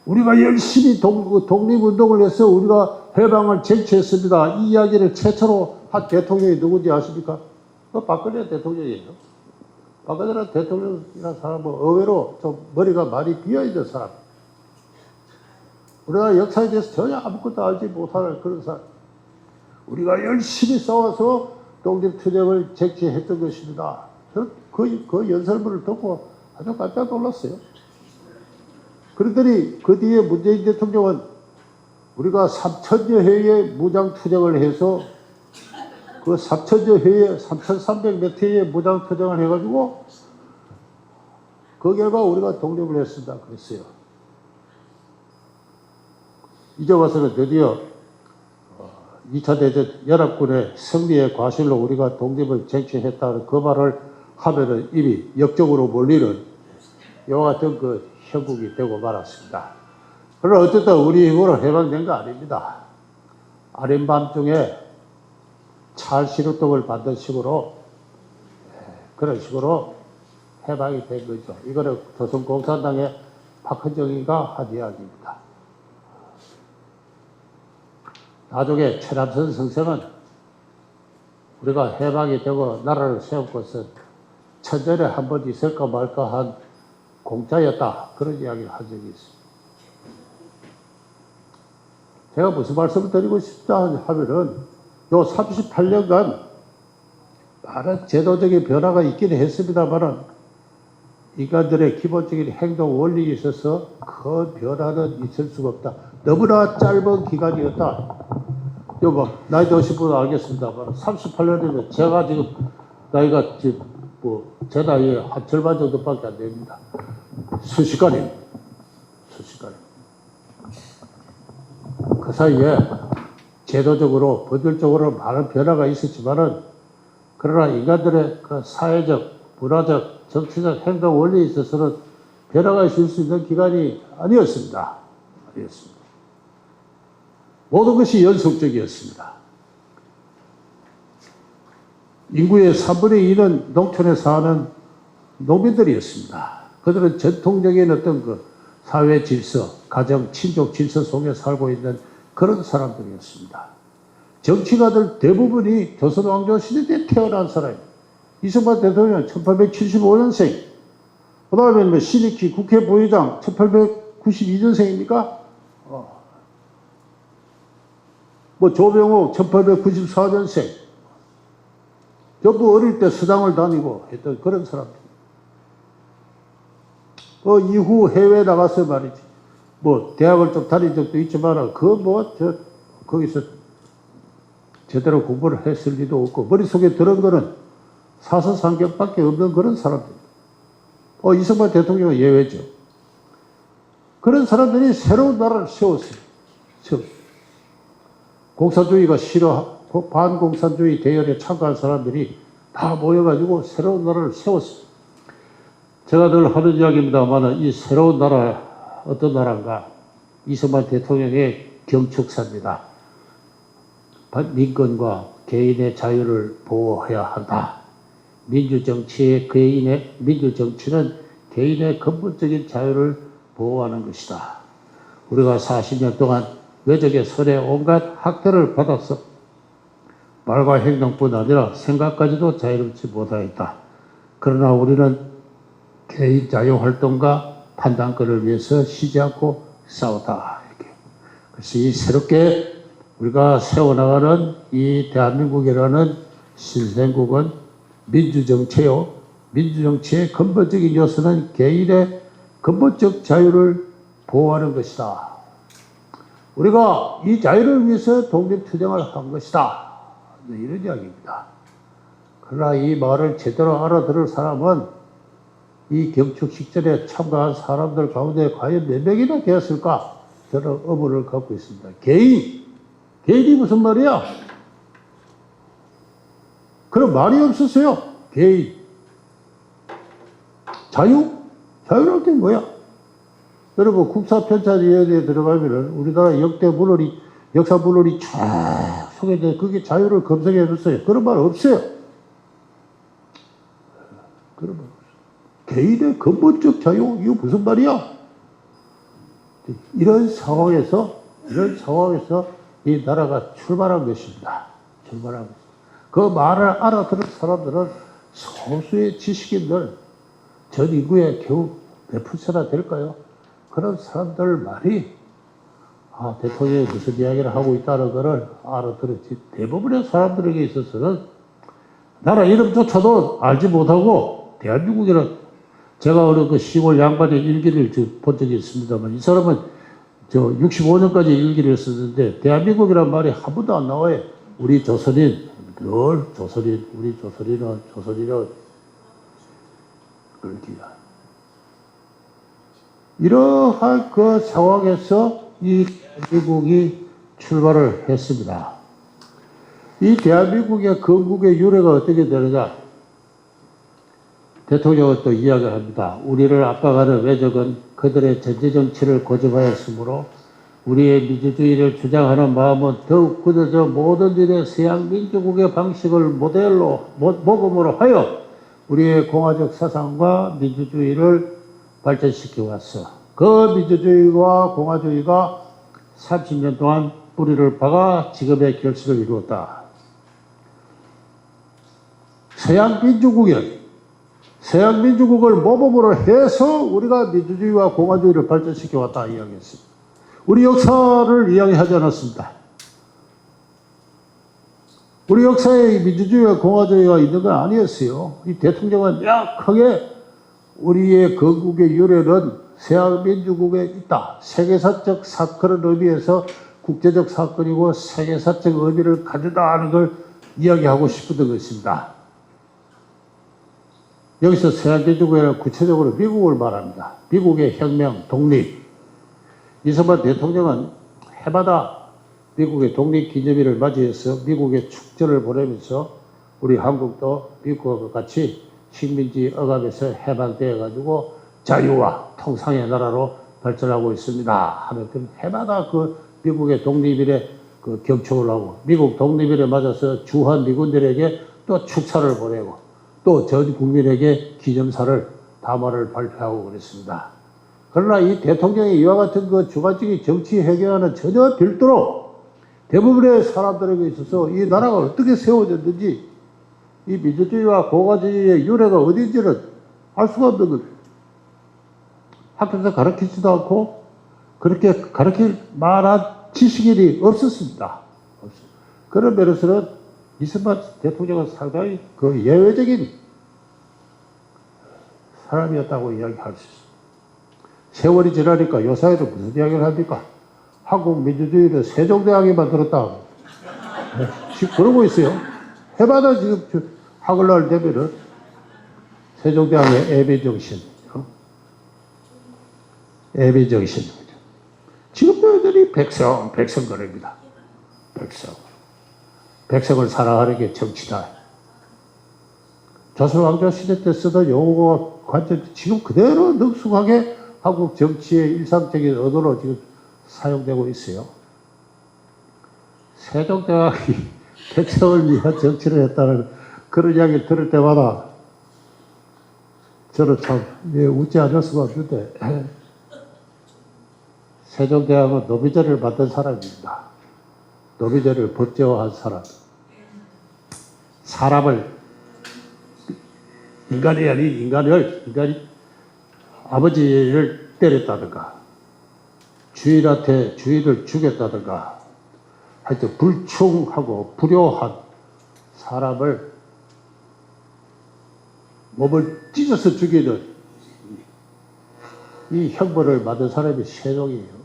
우리가 열심히 독립운동을 해서 우리가 해방을 쟁취했습니다. 이 이야기를 최초로 한 대통령이 누군지 아십니까? 박근혜 대통령이에요. 박근혜 대통령이라는 사람은 의외로 좀 머리가 많이 비어있는 사람. 우리나라 역사에 대해서 전혀 아무것도 알지 못하는 그런 사람. 우리가 열심히 싸워서 독립투쟁을 쟁취했던 것입니다. 저는 그 연설문을 듣고 아주 깜짝 놀랐어요. 그러더니 그 뒤에 문재인 대통령은 우리가 3,000여 회의 무장투쟁을 해서 그 3,000여 회에 3,300몇 회의 무장투쟁을 해가지고 그 결과 우리가 독립을 했습니다. 그랬어요. 이제 와서는 드디어 2차 대전 연합군의 승리의 과실로 우리가 독립을 쟁취했다는 그 말을 하면은 이미 역적으로 몰리는 이와 같은 그 형국이 되고 말았습니다. 그러나 어쨌든 우리 힘으로 해방된 거 아닙니다. 아린 밤중에 찰시루떡을 받는 식으로 그런 식으로 해방이 된 거죠. 이거는 조선공산당의 박헌정이가 한 이야기입니다. 나중에 최남선 선생은 우리가 해방이 되고 나라를 세운 것은 천년에 한 번 있을까 말까 한 공짜였다. 그런 이야기를 한 적이 있습니다. 제가 무슨 말씀을 드리고 싶다 하면은 요 38년간 많은 제도적인 변화가 있긴 했습니다만은 인간들의 기본적인 행동 원리에 있어서 큰 변화는 있을 수가 없다. 너무나 짧은 기간이었다. 요 뭐 나이 드신 분은 알겠습니다만 38년이면 제가 지금 나이가 지금 뭐 제 나이에 한 절반 정도밖에 안 됩니다. 순식간입니다. 순식간에. 그 사이에 제도적으로 법률적으로 많은 변화가 있었지만은 그러나 인간들의 그 사회적, 문화적, 정치적 행동 원리에 있어서는 변화가 있을 수 있는 기간이 아니었습니다. 아니었습니다. 모든 것이 연속적이었습니다. 인구의 3분의 2는 농촌에 사는 농민들이었습니다. 그들은 전통적인 어떤 그 사회 질서, 가정, 친족 질서 속에 살고 있는 그런 사람들이었습니다. 정치가들 대부분이 조선왕조 시대 때 태어난 사람입니다. 이승만 대통령은 1875년생, 그 다음에 뭐 신익희 국회 부의장 1892년생입니까? 뭐 조병옥 1894년생. 전부 어릴 때 서당을 다니고 했던 그런 사람들. 그 이후 해외에 나가서 말이지. 뭐 대학을 좀 다닌 적도 있지만 거기서 제대로 공부를 했을 리도 없고 머릿속에 들은 거는 사서상경밖에 없는 그런 사람들. 이승만 대통령은 예외죠. 그런 사람들이 새로운 나라를 세웠어요. 공산주의가 반공산주의 대열에 참가한 사람들이 다 모여가지고 새로운 나라를 세웠어요. 제가 늘 하는 이야기입니다만 이 새로운 나라 어떤 나라인가? 이승만 대통령의 경축사입니다. 민권과 개인의 자유를 보호해야 한다. 민주정치는 개인의 근본적인 자유를 보호하는 것이다. 우리가 40년 동안 외적의 손에 온갖 학대를 받아서 말과 행동뿐 아니라 생각까지도 자유롭지 못하였다. 그러나 우리는 개인 자유활동과 판단권을 위해서 쉬지 않고 싸웠다. 이렇게. 그래서 이 새롭게 우리가 세워나가는 이 대한민국이라는 신생국은 민주정치요. 민주정치의 근본적인 요소는 개인의 근본적 자유를 보호하는 것이다. 우리가 이 자유를 위해서 독립투쟁을 한 것이다. 이런 이야기입니다. 그러나 이 말을 제대로 알아들을 사람은 이 경축식전에 참가한 사람들 가운데 과연 몇 명이나 되었을까? 저는 의문을 갖고 있습니다. 개인이 무슨 말이야? 그런 말이 없었어요. 개인. 자유란 게 뭐야? 여러분, 국사편찬위원회에 들어가면은 우리나라 역사 문헌이 쫙 소개돼. 그게 자유를 검색해 줬어요. 그런 말 없어요. 그런 말 없어요. 개인의 근본적 자유? 이거 무슨 말이야? 이런 상황에서 이 나라가 출발한 것입니다. 그 말을 알아들은 사람들은 소수의 지식인들, 전 인구의 겨우 몇 %나 될까요? 그런 사람들 말이 대통령이 무슨 이야기를 하고 있다는 것을 알아들었지. 대부분의 사람들에게 있어서는 나라 이름조차도 알지 못하고 대한민국이란 제가 어느 그 시골 양반의 일기를 본 적이 있습니다만 이 사람은 65년까지 일기를 썼는데 대한민국이란 말이 한 번도 안 나와요. 우리 조선인 우리 조선인은 그렇게 이러한 그 상황에서 이 대한민국이 출발을 했습니다. 이 대한민국의 건국의 유래가 어떻게 되느냐? 대통령은 또 이야기를 합니다. 우리를 압박하는 외적은 그들의 전제정치를 고집하였으므로 우리의 민주주의를 주장하는 마음은 더욱 굳어져 모든 일에 서양 민주국의 방식을 모범으로 하여 우리의 공화적 사상과 민주주의를 발전시켜 왔어. 그 민주주의와 공화주의가 30년 동안 뿌리를 박아 지금의 결실을 이루었다. 서양 민주국을 모범으로 해서 우리가 민주주의와 공화주의를 발전시켜 왔다 이야기했습니다. 우리 역사를 이야기하지 않았습니다. 우리 역사에 민주주의와 공화주의가 있는 건 아니었어요. 이 대통령은 명확하게 우리의 건국의 유래는 서양 민주국에 있다. 세계사적 사건을 의미해서 국제적 사건이고 세계사적 의미를 가진다는 걸 이야기하고 싶었던 것입니다. 여기서 서양 민주국에는 구체적으로 미국을 말합니다. 미국의 혁명, 독립. 이승만 대통령은 해마다 미국의 독립기념일을 맞이해서 미국의 축제를 보내면서 우리 한국도 미국과 같이 식민지 억압에서 해방되어가지고 자유와 통상의 나라로 발전하고 있습니다. 하는 해마다 그 미국의 독립일에 그 경축을 하고 미국 독립일에 맞아서 주한 미군들에게 또 축사를 보내고 또 전 국민에게 기념사를 담화를 발표하고 그랬습니다. 그러나 이 대통령이 이와 같은 그 주관적인 정치 해결하는 전혀 별도로 대부분의 사람들에게 있어서 이 나라가 어떻게 세워졌는지 이 민주주의와 공화주의의 유래가 어딘지는 알 수가 없는 겁니다. 학교에서 가르치지도 않고 그렇게 가르칠 만한 지식인이 없었습니다. 그런 면에서는 이승만 대통령은 상당히 그 예외적인 사람이었다고 이야기할 수 있습니다. 세월이 지나니까 요사이도 무슨 이야기를 합니까? 한국 민주주의를 세종대왕이 만들었다. 지금 그러고 있어요. 해마다 지금 하글날 되면은 세종대왕의 애비정신, 애비정신. 지금도 애들이 백성거립니다. 백성을 사랑하는 게 정치다. 조선왕조 시대 때 쓰던 용어와 관점 지금 그대로 능숙하게 한국 정치의 일상적인 언어로 지금 사용되고 있어요. 세종대왕이 백성을 위한 정치를 했다는 그런 이야기를 들을 때마다 저는 참 웃지 않을 수가 없는데 세종대왕은 노비제를 만든 사람입니다. 노비제를 법제화한 사람. 사람을 인간이 아버지를 때렸다든가 주인한테 주인을 죽였다든가 하여튼 불충하고 불효한 사람을 몸을 찢어서 죽이는 이 형벌을 만든 사람이 세종이에요.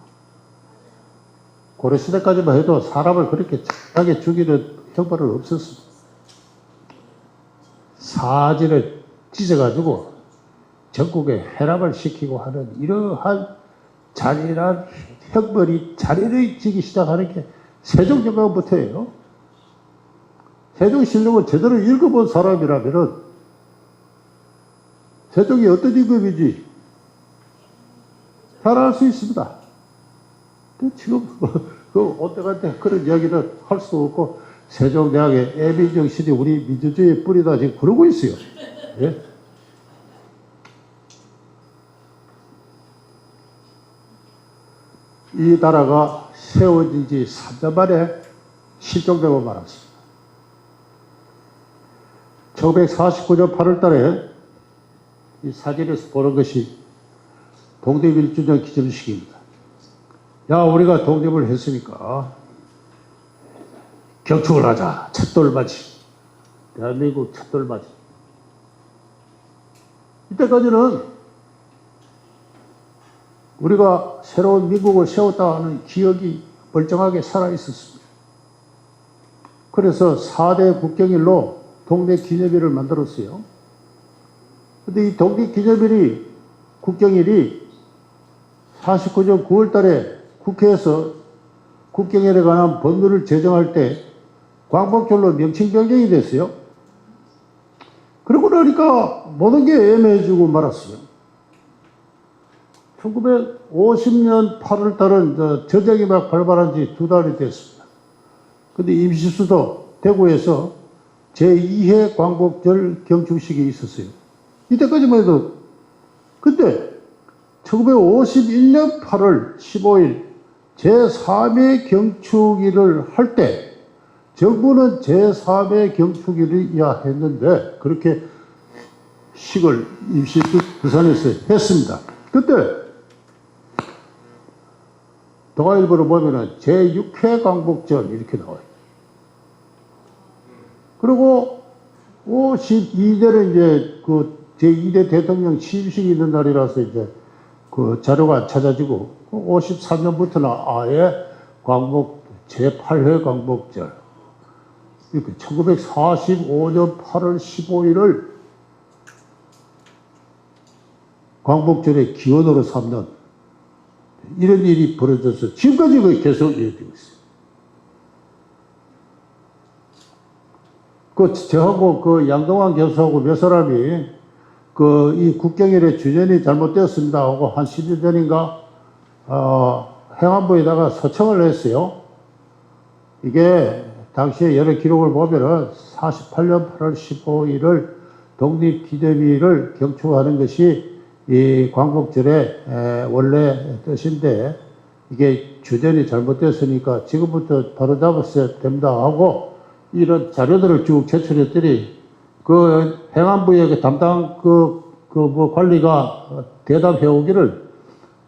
고려시대까지만 해도 사람을 그렇게 착하게 죽이는 형벌은 없었습니다. 사지를 찢어가지고 전국에 회람을 시키고 하는 이러한 잔인한 형벌이 잔인해지기 시작하는 게 세종정강부터예요. 세종실록을 제대로 읽어본 사람이라면 세종이 어떤 임금인지 잘 알 수 있습니다. 지금 온데간데 그런 이야기를 할 수 없고 세종대왕의 애비정신이 우리 민주주의의 뿌리다 지금 그러고 있어요. 예? 이 나라가 세워진 지 3년 만에 실종되고 말았습니다. 1949년 8월 달에 이 사진에서 보는 것이 독립 1주년 기념식입니다. 야, 우리가 독립을 했으니까 경축을 하자. 첫돌맞이. 대한민국 첫돌맞이. 이때까지는 우리가 새로운 미국을 세웠다 하는 기억이 멀쩡하게 살아있었습니다. 그래서 4대 국경일로 독립기념일을 만들었어요. 근데 이 독립기념일이, 국경일이 49년 9월 달에 국회에서 국경일에 관한 법률을 제정할 때 광복절로 명칭 변경이 됐어요. 그러고 나니까 모든 게 애매해지고 말았어요. 1950년 8월 달은 전쟁이 막 발발한 지 2달이 됐습니다. 근데 임시수도 대구에서 제2회 광복절 경축식이 있었어요. 이때까지만 해도, 근데 1951년 8월 15일 제3회 경축일을 할 때 정부는 제3회 경축일이야 했는데 그렇게 식을 임시부산에서 했습니다. 그때 동아일보를 보면은 제6회 광복절 이렇게 나와요. 그리고 52대는 이제 그 제2대 대통령 취임식이 있는 날이라서 이제 그 자료가 찾아지고 53년부터는 아예 광복 제8회 광복절 이렇게 1945년 8월 15일을 광복절의 기원으로 삼는 이런 일이 벌어져서 지금까지 계속 이어지고 있어요. 저하고 그 양동환 교수하고 몇 사람이 이 국경일의 주전이 잘못되었습니다 하고 한 10일 전인가 행안부에다가 소청을 했어요. 이게 당시에 여러 기록을 보면은 48년 8월 15일을 독립기념일을 경축하는 것이 이 광복절의 원래 뜻인데 이게 주전이 잘못됐으니까 지금부터 바로 잡았어야 됩니다 하고 이런 자료들을 쭉 제출했더니 그 행안부의 그 담당 관리가 대답해 오기를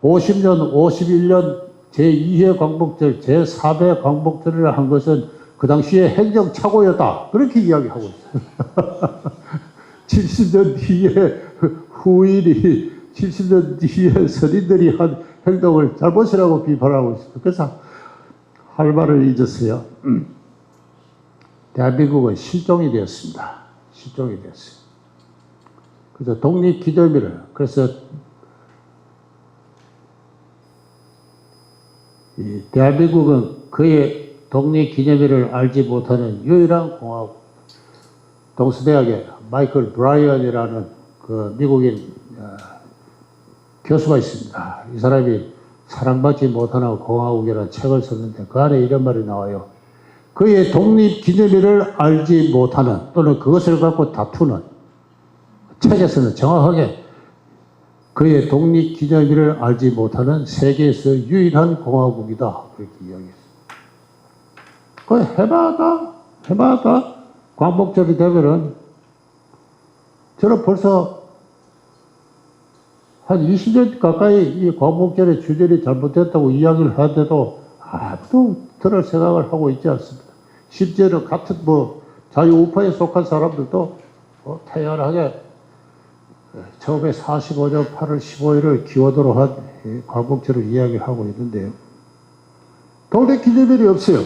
50년, 51년 제2회 광복절, 제4회 광복절을 한 것은 그 당시에 행정착오였다. 그렇게 이야기하고 있어요. 70년 뒤에 후인이 70년 뒤에 선인들이 한 행동을 잘못이라고 비판하고 있습니다. 그래서 할 말을 잊었어요. 대한민국은 실종이 되었습니다. 실종이 되었어요. 그래서 독립기념일을, 그래서 이 대한민국은 그의 독립기념일을 알지 못하는 유일한 공화국. 동수대학의 마이클 브라이언이라는 그 미국인 교수가 있습니다. 이 사람이 사랑받지 못하는 공화국이라는 책을 썼는데 그 안에 이런 말이 나와요. 그의 독립기념일을 알지 못하는 또는 그것을 갖고 다투는, 책에서는 정확하게 그의 독립기념일을 알지 못하는 세계에서 유일한 공화국이다. 그렇게 이야기했어요. 그 해마다 광복절이 되면은 저는 벌써 한 20년 가까이 이 광복절의 주절이 잘못됐다고 이야기를 하는데도 아무도 들을 생각을 하고 있지 않습니다. 심지어는 같은 자유우파에 속한 사람들도 태연하게 처음에 45년 8월 15일을 기원으로 한 광복절을 이야기하고 있는데요. 독립기념일이 없어요.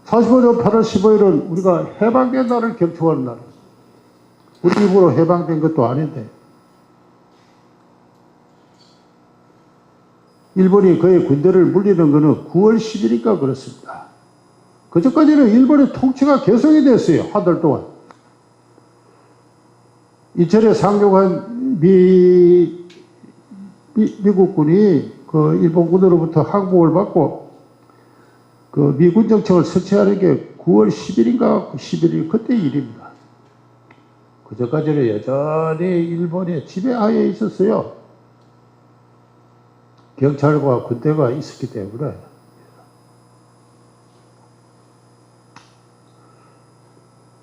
45년 8월 15일은 우리가 해방된 날을 경축하는 날. 우리 입으로 해방된 것도 아닌데. 일본이 그의 군대를 물리는 것은 9월 10일이니까 그렇습니다. 그전까지는 일본의 통치가 계속이 됐어요. 한 달 동안. 이철에 상륙한 미국군이 그 일본군으로부터 항복을 받고 그 미군 정책을 설치하는 게 9월 10일인가 11일 그때 일입니다. 그전까지는 여전히 일본의 지배하에 있었어요. 경찰과 군대가 있었기 때문에.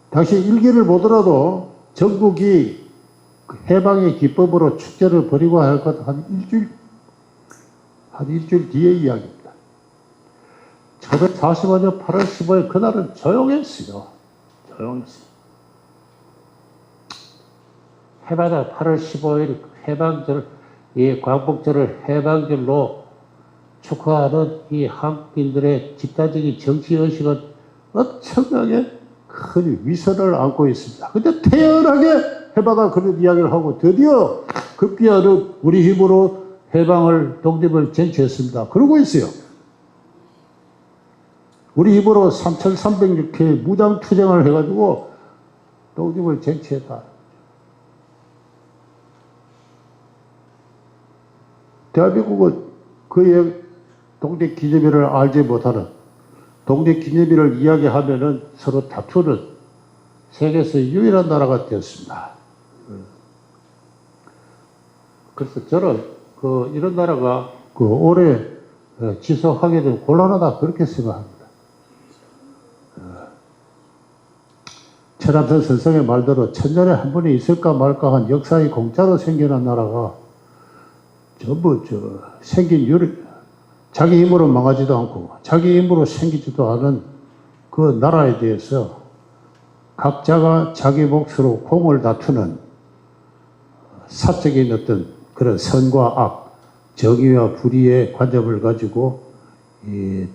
당시 일기를 보더라도 전국이 해방의 기법으로 축제를 벌이고 할 것 한 일주일 뒤의 이야기입니다. 1945년 8월 15일 그날은 조용했어요. 조용했어요. 해마다 8월 15일 해방절, 이 광복절을 해방절로 축하하는 이 한국인들의 집단적인 정치의식은 엄청나게 큰 위선을 안고 있습니다. 근데 태연하게 해마다 그런 이야기를 하고 드디어 급기야는 우리 힘으로 해방을, 독립을 쟁취했습니다. 그러고 있어요. 우리 힘으로 3,306회 무장투쟁을 해가지고 독립을 쟁취했다. 대한민국은 그의 독립기념일을 알지 못하는, 독립기념일을 이야기하면은 서로 다투는 세계에서 유일한 나라가 되었습니다. 그래서 저는 이런 나라가 오래 지속하게 되면 곤란하다 그렇게 생각합니다. 최남선 선생의 말대로 천년에 한 번이 있을까 말까 한 역사의 공짜로 생겨난 나라가 전부 생긴 자기 힘으로 망하지도 않고 자기 힘으로 생기지도 않은 그 나라에 대해서 각자가 자기 몫으로 공을 다투는 사적인 어떤 그런 선과 악, 정의와 불의의 관점을 가지고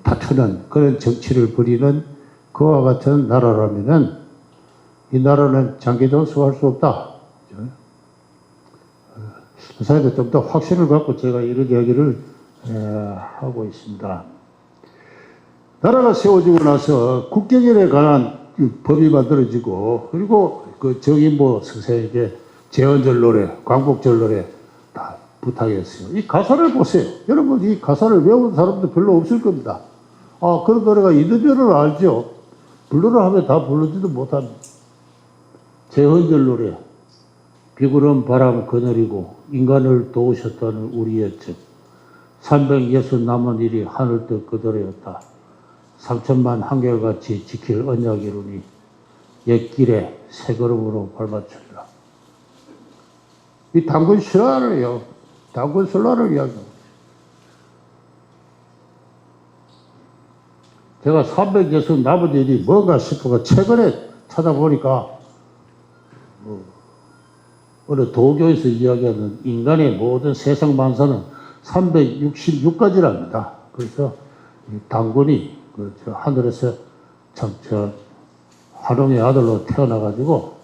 다투는 그런 정치를 벌이는 그와 같은 나라라면은 이 나라는 장기 전수할 수 없다. 그 사이에 좀 더 확신을 갖고 제가 이런 이야기를 하고 있습니다. 나라가 세워지고 나서 국경일에 관한 법이 만들어지고 그리고 그 정인보 선생에게 제헌절 노래, 광복절 노래 다 부탁했어요. 이 가사를 보세요. 여러분 이 가사를 외운 사람도 별로 없을 겁니다. 그런 노래가 있는 줄은 알죠. 불러라 하면 다 부르지도 못합니다. 제헌절 노래. 비구름 바람 그늘이고 인간을 도우셨다는 우리의 뜻 360 남은 일이 하늘 뜻 그대로였다. 3천만 한결같이 지킬 언약이루니 옛길에 새 걸음으로 밟아주리라. 이 당근 실화를요. 단군 신라를 이야기합니다. 제가 300여성 남은 일이 뭔가 싶어가 최근에 찾아보니까 어느 도교에서 이야기하는 인간의 모든 세상 만사는 366가지랍니다. 그래서 단군이 하늘에서 참 환웅의 아들로 태어나가지고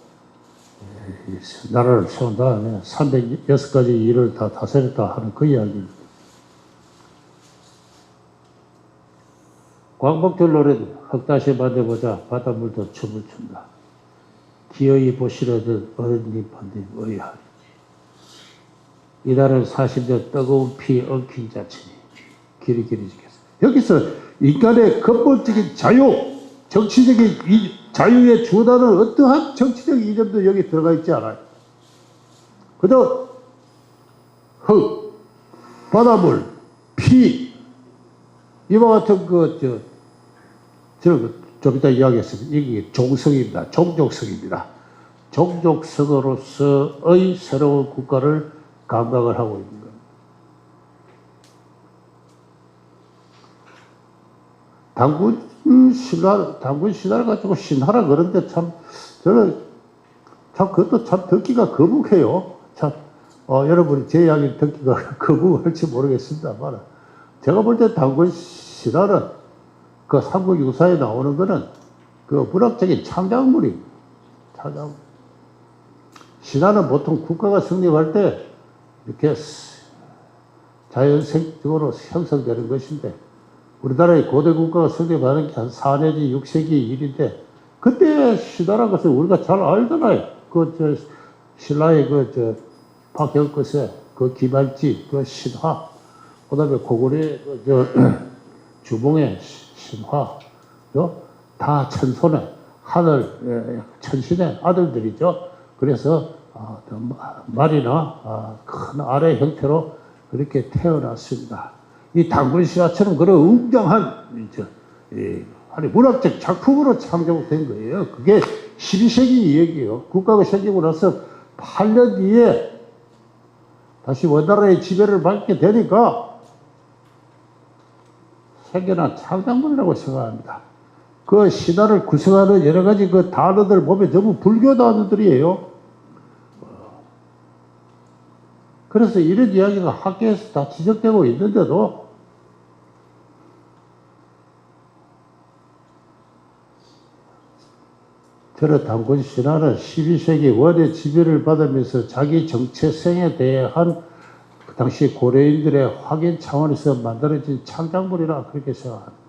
나라를 세운 다음에 306가지 일을 다 다스렸다 하는 그 이야기입니다. 광복절 노래도 흙다시 만져보자 바닷물도 춤을 춘다. 기어이 보시려던 어른님 반님 의하리지. 이달은 40년 뜨거운 피 엉킨 자치니 길이길이 지켰어. 여기서 인간의 근본적인 자유, 정치적인 자유의 주다는 어떠한 정치적 이념도 여기 들어가 있지 않아요. 그저 흙, 바닷물, 피 이와 같은 좀 이따 이야기했습니다. 이게 종성입니다. 종족성입니다. 종족성으로서의 새로운 국가를 감각을 하고 있는 겁니다. 단군 신화를 가지고 신하라 그런데 저는 그것도 참 듣기가 거북해요. 여러분이 제 이야기 듣기가 거북할지 모르겠습니다만, 제가 볼 때 단군 신화는 그 삼국유사에 나오는 거는 그 문학적인 창작물입니다. 창작물. 신화는 보통 국가가 성립할 때 이렇게 자연적으로 형성되는 것인데, 우리나라의 고대 국가가 성립하는 게 한 4 내지 6세기 일인데, 그때 신화라는 것을 우리가 잘 알잖아요. 신라의 박형끝의 그 기말지, 그 신화, 그 다음에 고구려의 주봉의 신화, 다 천손의 하늘, 천신의 아들들이죠. 그래서 말이나 큰 아래 형태로 그렇게 태어났습니다. 이 단군 신화처럼 그런 웅장한 문학적 작품으로 창조된 거예요. 그게 12세기 이야기예요. 국가가 생기고 나서 8년 뒤에 다시 원나라의 지배를 받게 되니까 생겨난 창작물이라고 생각합니다. 그 신화를 구성하는 여러 가지 그 단어들 보면 전부 불교 단어들이에요. 그래서 이런 이야기가 학계에서 다 지적되고 있는데도 저는 단군 신화는 12세기 원의 지배를 받으면서 자기 정체성에 대한 그 당시 고려인들의 확인 차원에서 만들어진 창작물이라 그렇게 생각합니다.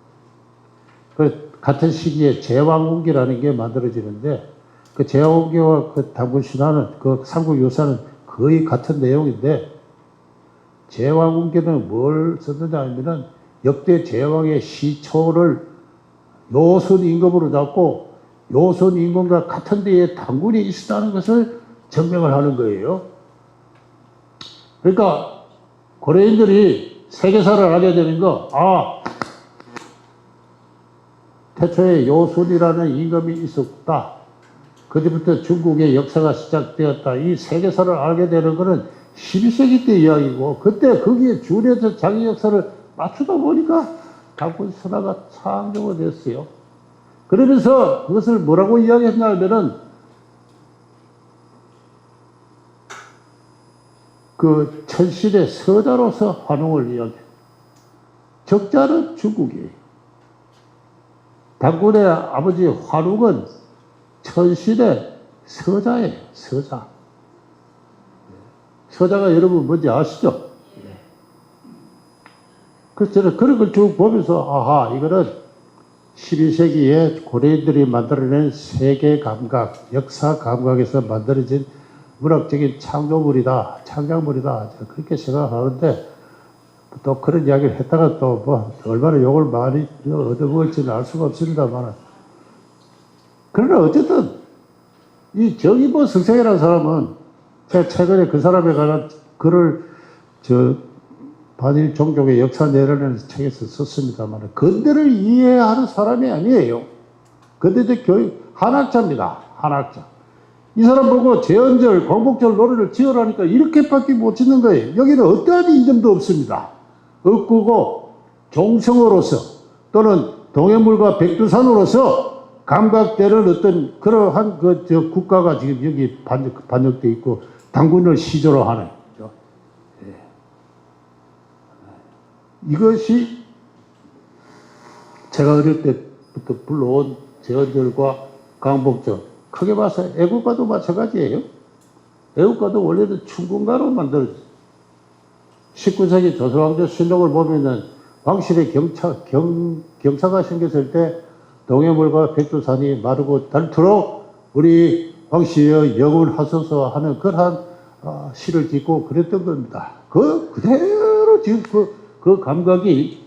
같은 시기에 제왕궁기라는 게 만들어지는데, 그 제왕궁기와 그 단군 신화는, 그 삼국유사는 거의 같은 내용인데, 제왕궁기는 뭘 썼느냐 하면은 역대 제왕의 시초를 요순 임금으로 잡고 요순 임금과 같은 데에 단군이 있었다는 것을 증명을 하는 거예요. 그러니까 고려인들이 세계사를 알게 되는 거, 태초에 요순이라는 임금이 있었다. 그때부터 중국의 역사가 시작되었다. 이 세계사를 알게 되는 것은 12세기 때 이야기고, 그때 거기에 준해서 자기 역사를 맞추다 보니까 단군 신화가 창조가 됐어요. 그러면서 그것을 뭐라고 이야기했냐 하면은, 그 천신의 서자로서 환웅을 이야기해요. 적자는 중국이에요. 단군의 아버지 환웅은 천신의 서자예요. 서자. 서자가 여러분 뭔지 아시죠? 그래서 저는 그런 걸 쭉 보면서 이거는 12세기에 고려인들이 만들어낸 세계 감각, 역사 감각에서 만들어진 문학적인 창조물이다, 창작물이다, 그렇게 생각하는데, 또 그런 이야기를 했다가 또 얼마나 욕을 많이 얻어먹을지는 알 수가 없습니다만, 그러나 어쨌든 이 정의보 선생이라는 사람은 제가 최근에 그 사람에 관한 글을 반일 종족의 역사 내려는 책에서 썼습니다만, 근대를 이해하는 사람이 아니에요. 근대적 교육 한학자입니다. 한학자. 이 사람 보고 제헌절, 광복절 노래를 지으라니까 이렇게밖에 못 짓는 거예요. 여기는 어떠한 이점도 없습니다. 억구고 종성으로서 또는 동해물과 백두산으로서 감각되는 어떤 그러한 국가가 지금 여기 반역되어 있고 당군을 시조로 하는 거죠. 예. 이것이 제가 어릴 때부터 불러온 제헌절과 광복절, 크게 봐서 애국가도 마찬가지예요. 애국가도 원래는 춘군가로 만들어졌어요. 19세기 조선왕조 실록을 보면은 왕실의 경사가 생겼을 때 동해물과 백두산이 마르고 닳도록 우리 왕실의 영원하소서 하는 그러한 시를 짓고 그랬던 겁니다. 그대로 지금 그 감각이.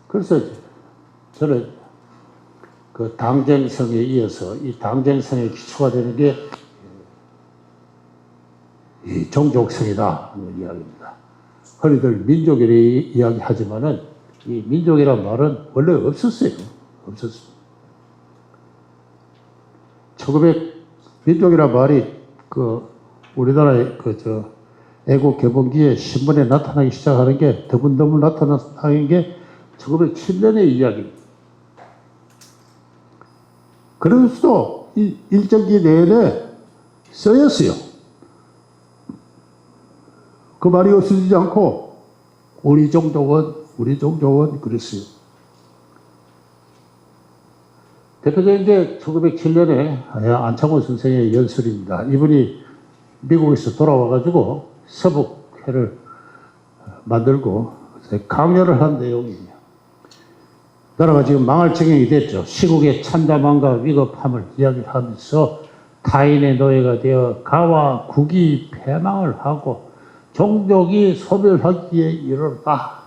그래서 저는 그 당쟁성에 이어서 이 당쟁성의 기초가 되는 게 이 종족성이다 하는 이야기입니다. 흔히들 민족이라 이야기하지만은 이 민족이란 말은 원래 없었어요. 없었어요. 민족이란 말이 우리나라의 애국 개봉기에 신문에 나타나기 시작하는 게 드문드문 나타나는 게 1907년의 이야기입니다. 그래서도 일정기 내내 쓰였어요. 그 말이 없어지지 않고 우리 종족은 그랬어요. 대표적인 게 1907년에 안창호 선생의 연설입니다. 이분이 미국에서 돌아와가지고 서북회를 만들고 강연을 한 내용이에요. 나라가 지금 망할 지경이 됐죠. 시국의 참담함과 위급함을 이야기하면서 타인의 노예가 되어 가와 국이 패망을 하고 종족이 소멸하기에 이르렀다.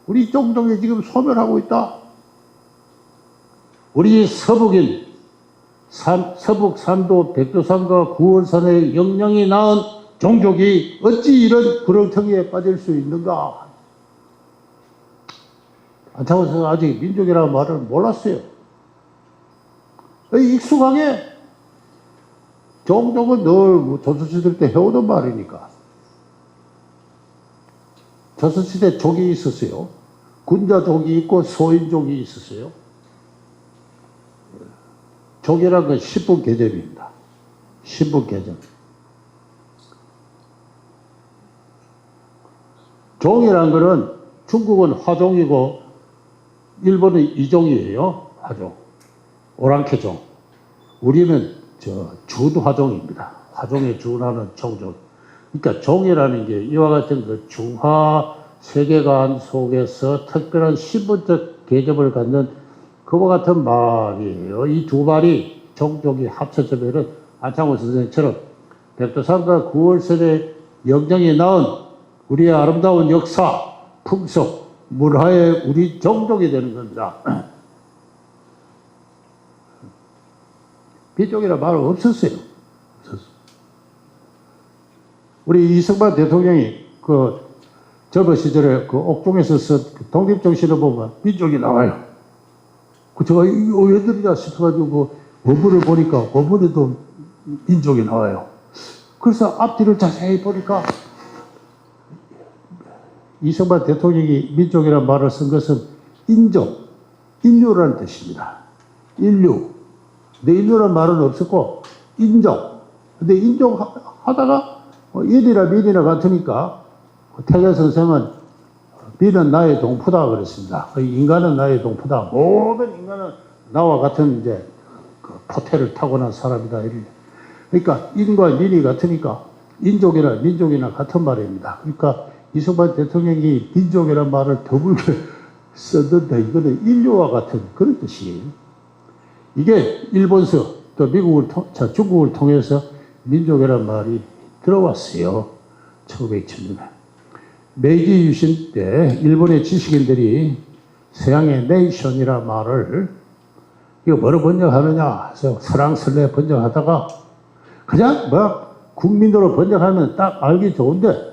우리 종족이 지금 소멸하고 있다. 우리 서북인 서북 산도 백두산과 구월산의 영령이 낳은 종족이 어찌 이런 구렁텅이에 빠질 수 있는가? 안창호 선생은 아직 민족이라는 말을 몰랐어요. 익숙하게 종족은 늘 조선시대 때 해오던 말이니까. 조선시대 족이 있었어요. 군자족이 있고 소인족이 있었어요. 족이란 건 신분 개념입니다. 신분 개념. 종이란 거는 중국은 화종이고 일본은 이종이에요. 화종. 오랑캐종. 우리는 준화종입니다. 화종에 준하는 종족. 그러니까 종이라는 게 이와 같은 그 중화 세계관 속에서 특별한 신분적 개념을 갖는 그와 같은 말이에요. 이 두 말이 종족이 합쳐지면은 안창호 선생님처럼 백두산과 구월선의 영령이 낳은 우리의 아름다운 역사, 풍속, 문화의 우리 종족이 되는 겁니다. 비족이라 말은 없었어요. 우리 이승만 대통령이 젊은 시절에 옥중에서 쓴 독립정신을 보면 민족이 나와요. 제가 이거 왜 그러냐 싶어가지고 원문을 보니까 원문에도 민족이 나와요. 그래서 앞뒤를 자세히 보니까 이승만 대통령이 민족이라는 말을 쓴 것은 인류라는 뜻입니다. 인류. 근데 인류라는 말은 없었고 인종. 근데 인종 하다가 인이나 민이나 같으니까 태계 선생은 민은 나의 동포다 그랬습니다. 인간은 나의 동포다. 모든 인간은 나와 같은 포태를 타고난 사람이다. 그러니까 인과 민이 같으니까 인족이나 민족이나 같은 말입니다. 그러니까 이승만 대통령이 민족이라는 말을 더불게 썼는데 이거는 인류와 같은 그런 뜻이에요. 이게 일본서 또 중국을 통해서 민족이라는 말이 들어왔어요. 1907년에. 메이지 유신 때 일본의 지식인들이 서양의 네이션이라는 말을 이거 뭐로 번역하느냐 해서 서랑설레 번역하다가 그냥 국민으로 번역하면 딱 알기 좋은데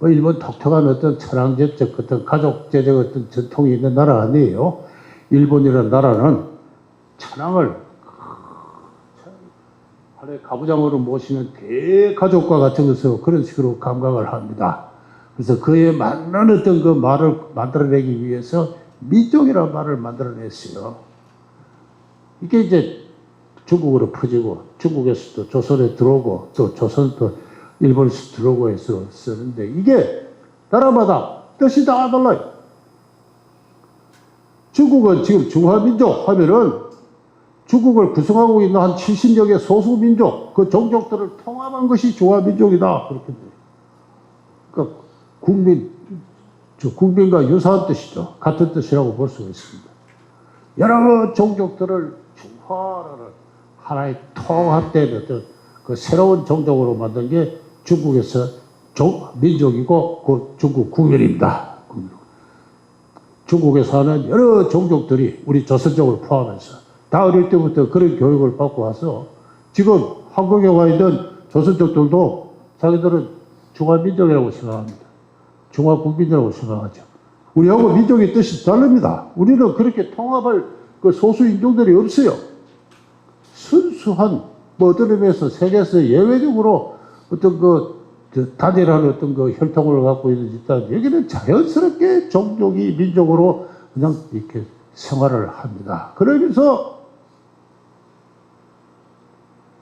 일본 독특한 어떤 천황제적 어떤 가족제적 어떤 전통이 있는 나라 아니에요. 일본이라는 나라는 천황을 하나의 가부장으로 모시는 대가족과 같은 것으로 그런 식으로 감각을 합니다. 그래서 그에 맞는 어떤 그 말을 만들어내기 위해서 민족이라는 말을 만들어냈어요. 이게 이제 중국으로 퍼지고 중국에서도 조선에 들어오고 또 조선도 일본에서 들어오고 해서 쓰는데 이게 나라마다 뜻이 다 달라요. 중국은 지금 중화민족 하면은 중국을 구성하고 있는 한 70여 개 소수민족, 그 종족들을 통합한 것이 중화민족이다. 그렇게 돼요. 그러니까 국민과 유사한 뜻이죠. 같은 뜻이라고 볼 수가 있습니다. 여러 종족들을 중화라는 하나의 통합된 어떤 그 새로운 종족으로 만든 게 중국에서 민족이고 그 중국 국민입니다. 중국에 사는 여러 종족들이 우리 조선족을 포함해서 다 어릴 때부터 그런 교육을 받고 와서 지금 한국에 와 있는 조선족들도 자기들은 중화민족이라고 생각합니다. 중화국민이라고 생각하죠. 우리하고 민족의 뜻이 다릅니다. 우리는 그렇게 통합할 그 소수 인종들이 없어요. 순수한 뭐 어떤 의미에서 세계에서 예외적으로 어떤 단일한 어떤 혈통을 갖고 있는 집단, 여기는 자연스럽게 종족이 민족으로 그냥 이렇게 생활을 합니다. 그러면서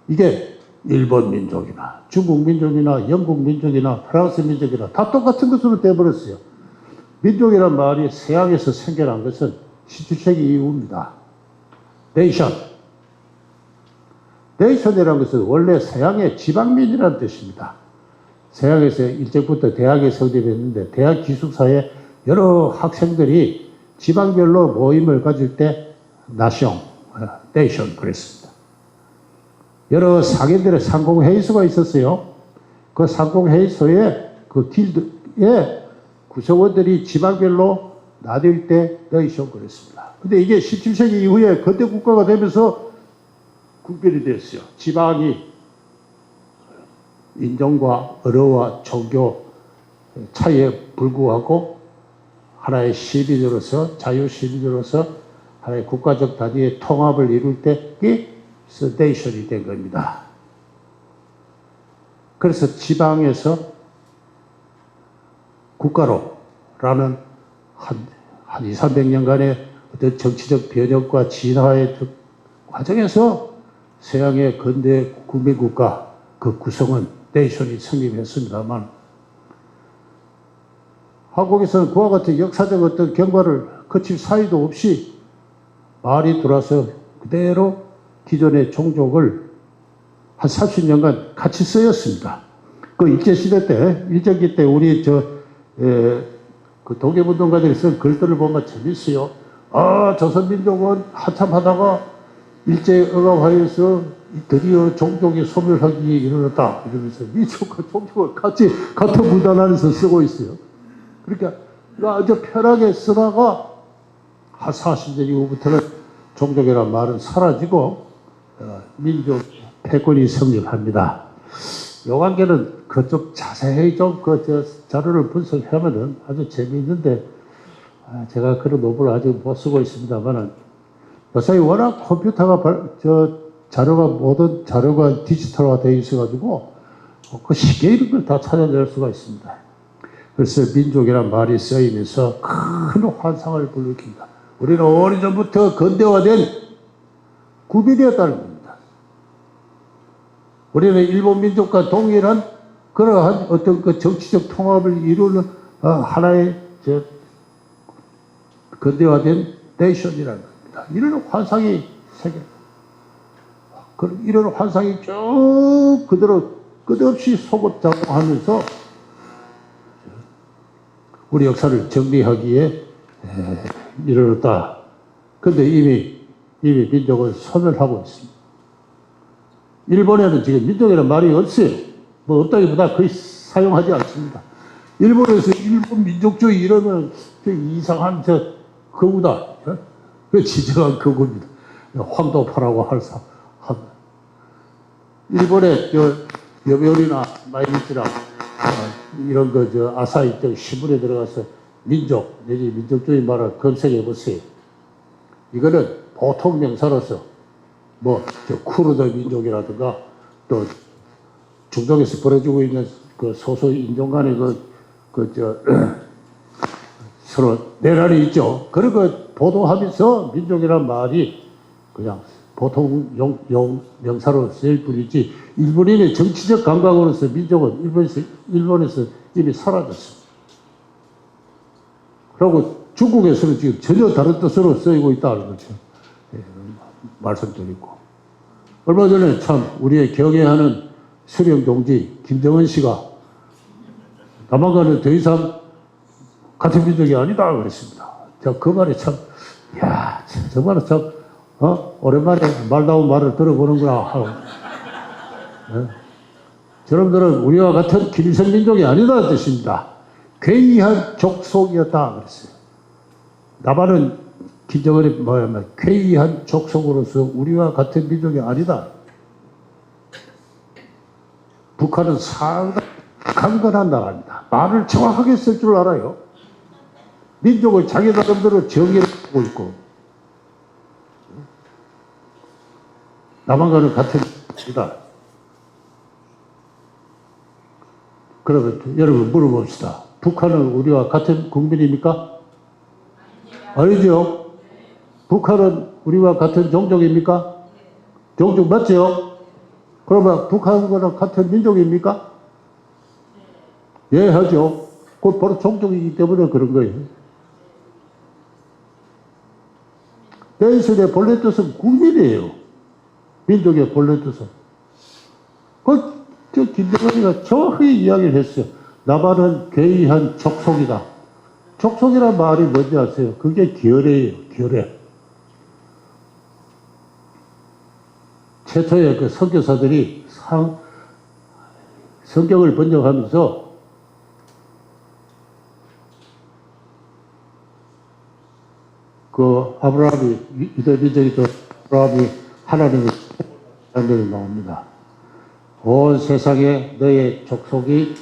이게 일본 민족이나 중국 민족이나 영국 민족이나 프랑스 민족이나 다 똑같은 것으로 돼버렸어요. 민족이란 말이 서양에서 생겨난 것은 17세기 이후입니다. 네이션. 네이션이라는 것은 원래 서양의 지방민이라는 뜻입니다. 서양에서 일찍부터 대학에 성립했는데 대학 기숙사에 여러 학생들이 지방별로 모임을 가질 때 나숑, 네이션 그랬습니다. 여러 상인들의 상공회의소가 있었어요. 그 상공회의소에 그 길드에 구성원들이 지방별로 나뉠 때 네이션 그랬습니다. 근데 이게 17세기 이후에 근대 국가가 되면서 국별이 됐어요. 지방이 인종과 언어와 종교 차이에 불구하고 하나의 시민으로서 자유시민으로서 하나의 국가적 단위의 통합을 이룰 때 그게 네이션이 된 겁니다. 그래서 지방에서 국가로라는 한 2, 300년간의 어떤 정치적 변혁과 진화의 과정에서 서양의 근대 국민국가 그 구성은 네이션이 성립했습니다만 한국에서는 그와 같은 역사적 어떤 경과를 거칠 사이도 없이 말이 돌아서 그대로 기존의 종족을 한 30년간 같이 쓰였습니다. 그 일제시대 때, 일제기 때 우리 그 독립운동가들이 쓴 글들을 보면 재밌어요. 아, 조선민족은 한참 하다가 일제의학화에서 드디어 종족이 소멸하기에 이르렀다. 이러면서 민족과 종족을 같은 문단 안에서 쓰고 있어요. 그러니까 아주 편하게 쓰다가 한 40년 이후부터는 종족이라는 말은 사라지고 민족 패권이 성립합니다. 요 관계는 그쪽 자세히 좀 자료를 분석하면은 아주 재미있는데 제가 그런 논문을 아직 못 쓰고 있습니다만은 요새 워낙 컴퓨터가 자료가 모든 자료가 디지털화 되어 있어가지고 그 쉽게 이런 걸 다 찾아낼 수가 있습니다. 그래서 민족이란 말이 쓰이면서 큰 환상을 불러일으킵니다. 우리는 오래전부터 근대화된 국민이었다는 겁니다. 우리는 일본 민족과 동일한 그러한 어떤 그 정치적 통합을 이루는 하나의 근대화된 네이션이라는 겁니다. 이런 환상이 이런 환상이 쭉 그대로 끝없이 소급작용하면서 우리 역사를 정리하기에 이르렀다. 그런데 이미 민족을 소멸하고 있습니다. 일본에는 지금 민족이라는 말이 없어요. 뭐 없다기보다 거의 사용하지 않습니다. 일본에서 일본 민족주의 이러면 이상한 거구다. 그 지정한 거구입니다. 황도파라고 일본의 여별이나 마이니치나 이런 아사히 신문에 들어가서 민족 내지 민족주의 말을 검색해 보세요. 이거는 보통 명사로서 쿠르드 민족이라든가 또 중동에서 벌어지고 있는 그 소수 인종 간의 서로 내란이 있죠. 그런 거 보도하면서 민족이란 말이 그냥 보통 명사로 쓰일 뿐이지, 일본인의 정치적 감각으로서 민족은 일본에서 이미 사라졌습니다. 그리고 중국에서는 지금 전혀 다른 뜻으로 쓰이고 있다는 거죠. 예, 말씀드리고. 얼마 전에 참 우리의 경애하는 수령 동지 김정은 씨가 남한과는 더 이상 같은 민족이 아니다 그랬습니다. 제가 그 말이 참, 야, 정말 참, 오랜만에 말다운 말을 들어보는구나 하고. 네. 저놈들은 우리와 같은 김일성 민족이 아니다는 뜻입니다. 괴이한 족속이었다 그랬어요. 남한은 김정은이 괴이한 족속으로서 우리와 같은 민족이 아니다. 북한은 상당히 강건한 나라입니다. 말을 정확하게 쓸 줄 알아요. 민족을 자기 나름대로 정의를 하고 있고, 남한과는 같은 민족이다. 그러면 여러분 물어봅시다. 북한은 우리와 같은 국민입니까? 아니죠. 북한은 우리와 같은 종족입니까? 종족 맞죠? 그러면 북한과 같은 민족입니까? 예, 하죠. 그건 바로 종족이기 때문에 그런 거예요. 대의술의 본래 뜻은 국민이에요. 민족의 본래 뜻은. 저 김정은이가 정확히 이야기를 했어요. 남한은 괴이한 족속이다. 족속이란 말이 뭔지 아세요? 그게 결례예요, 결례. 최초의 그 선교사들이 성경을 번역하면서 그 아브라함이, 유대 민족이 또 아브라함이 하나님의 장면이 나옵니다. 온 세상에 너의 족속이,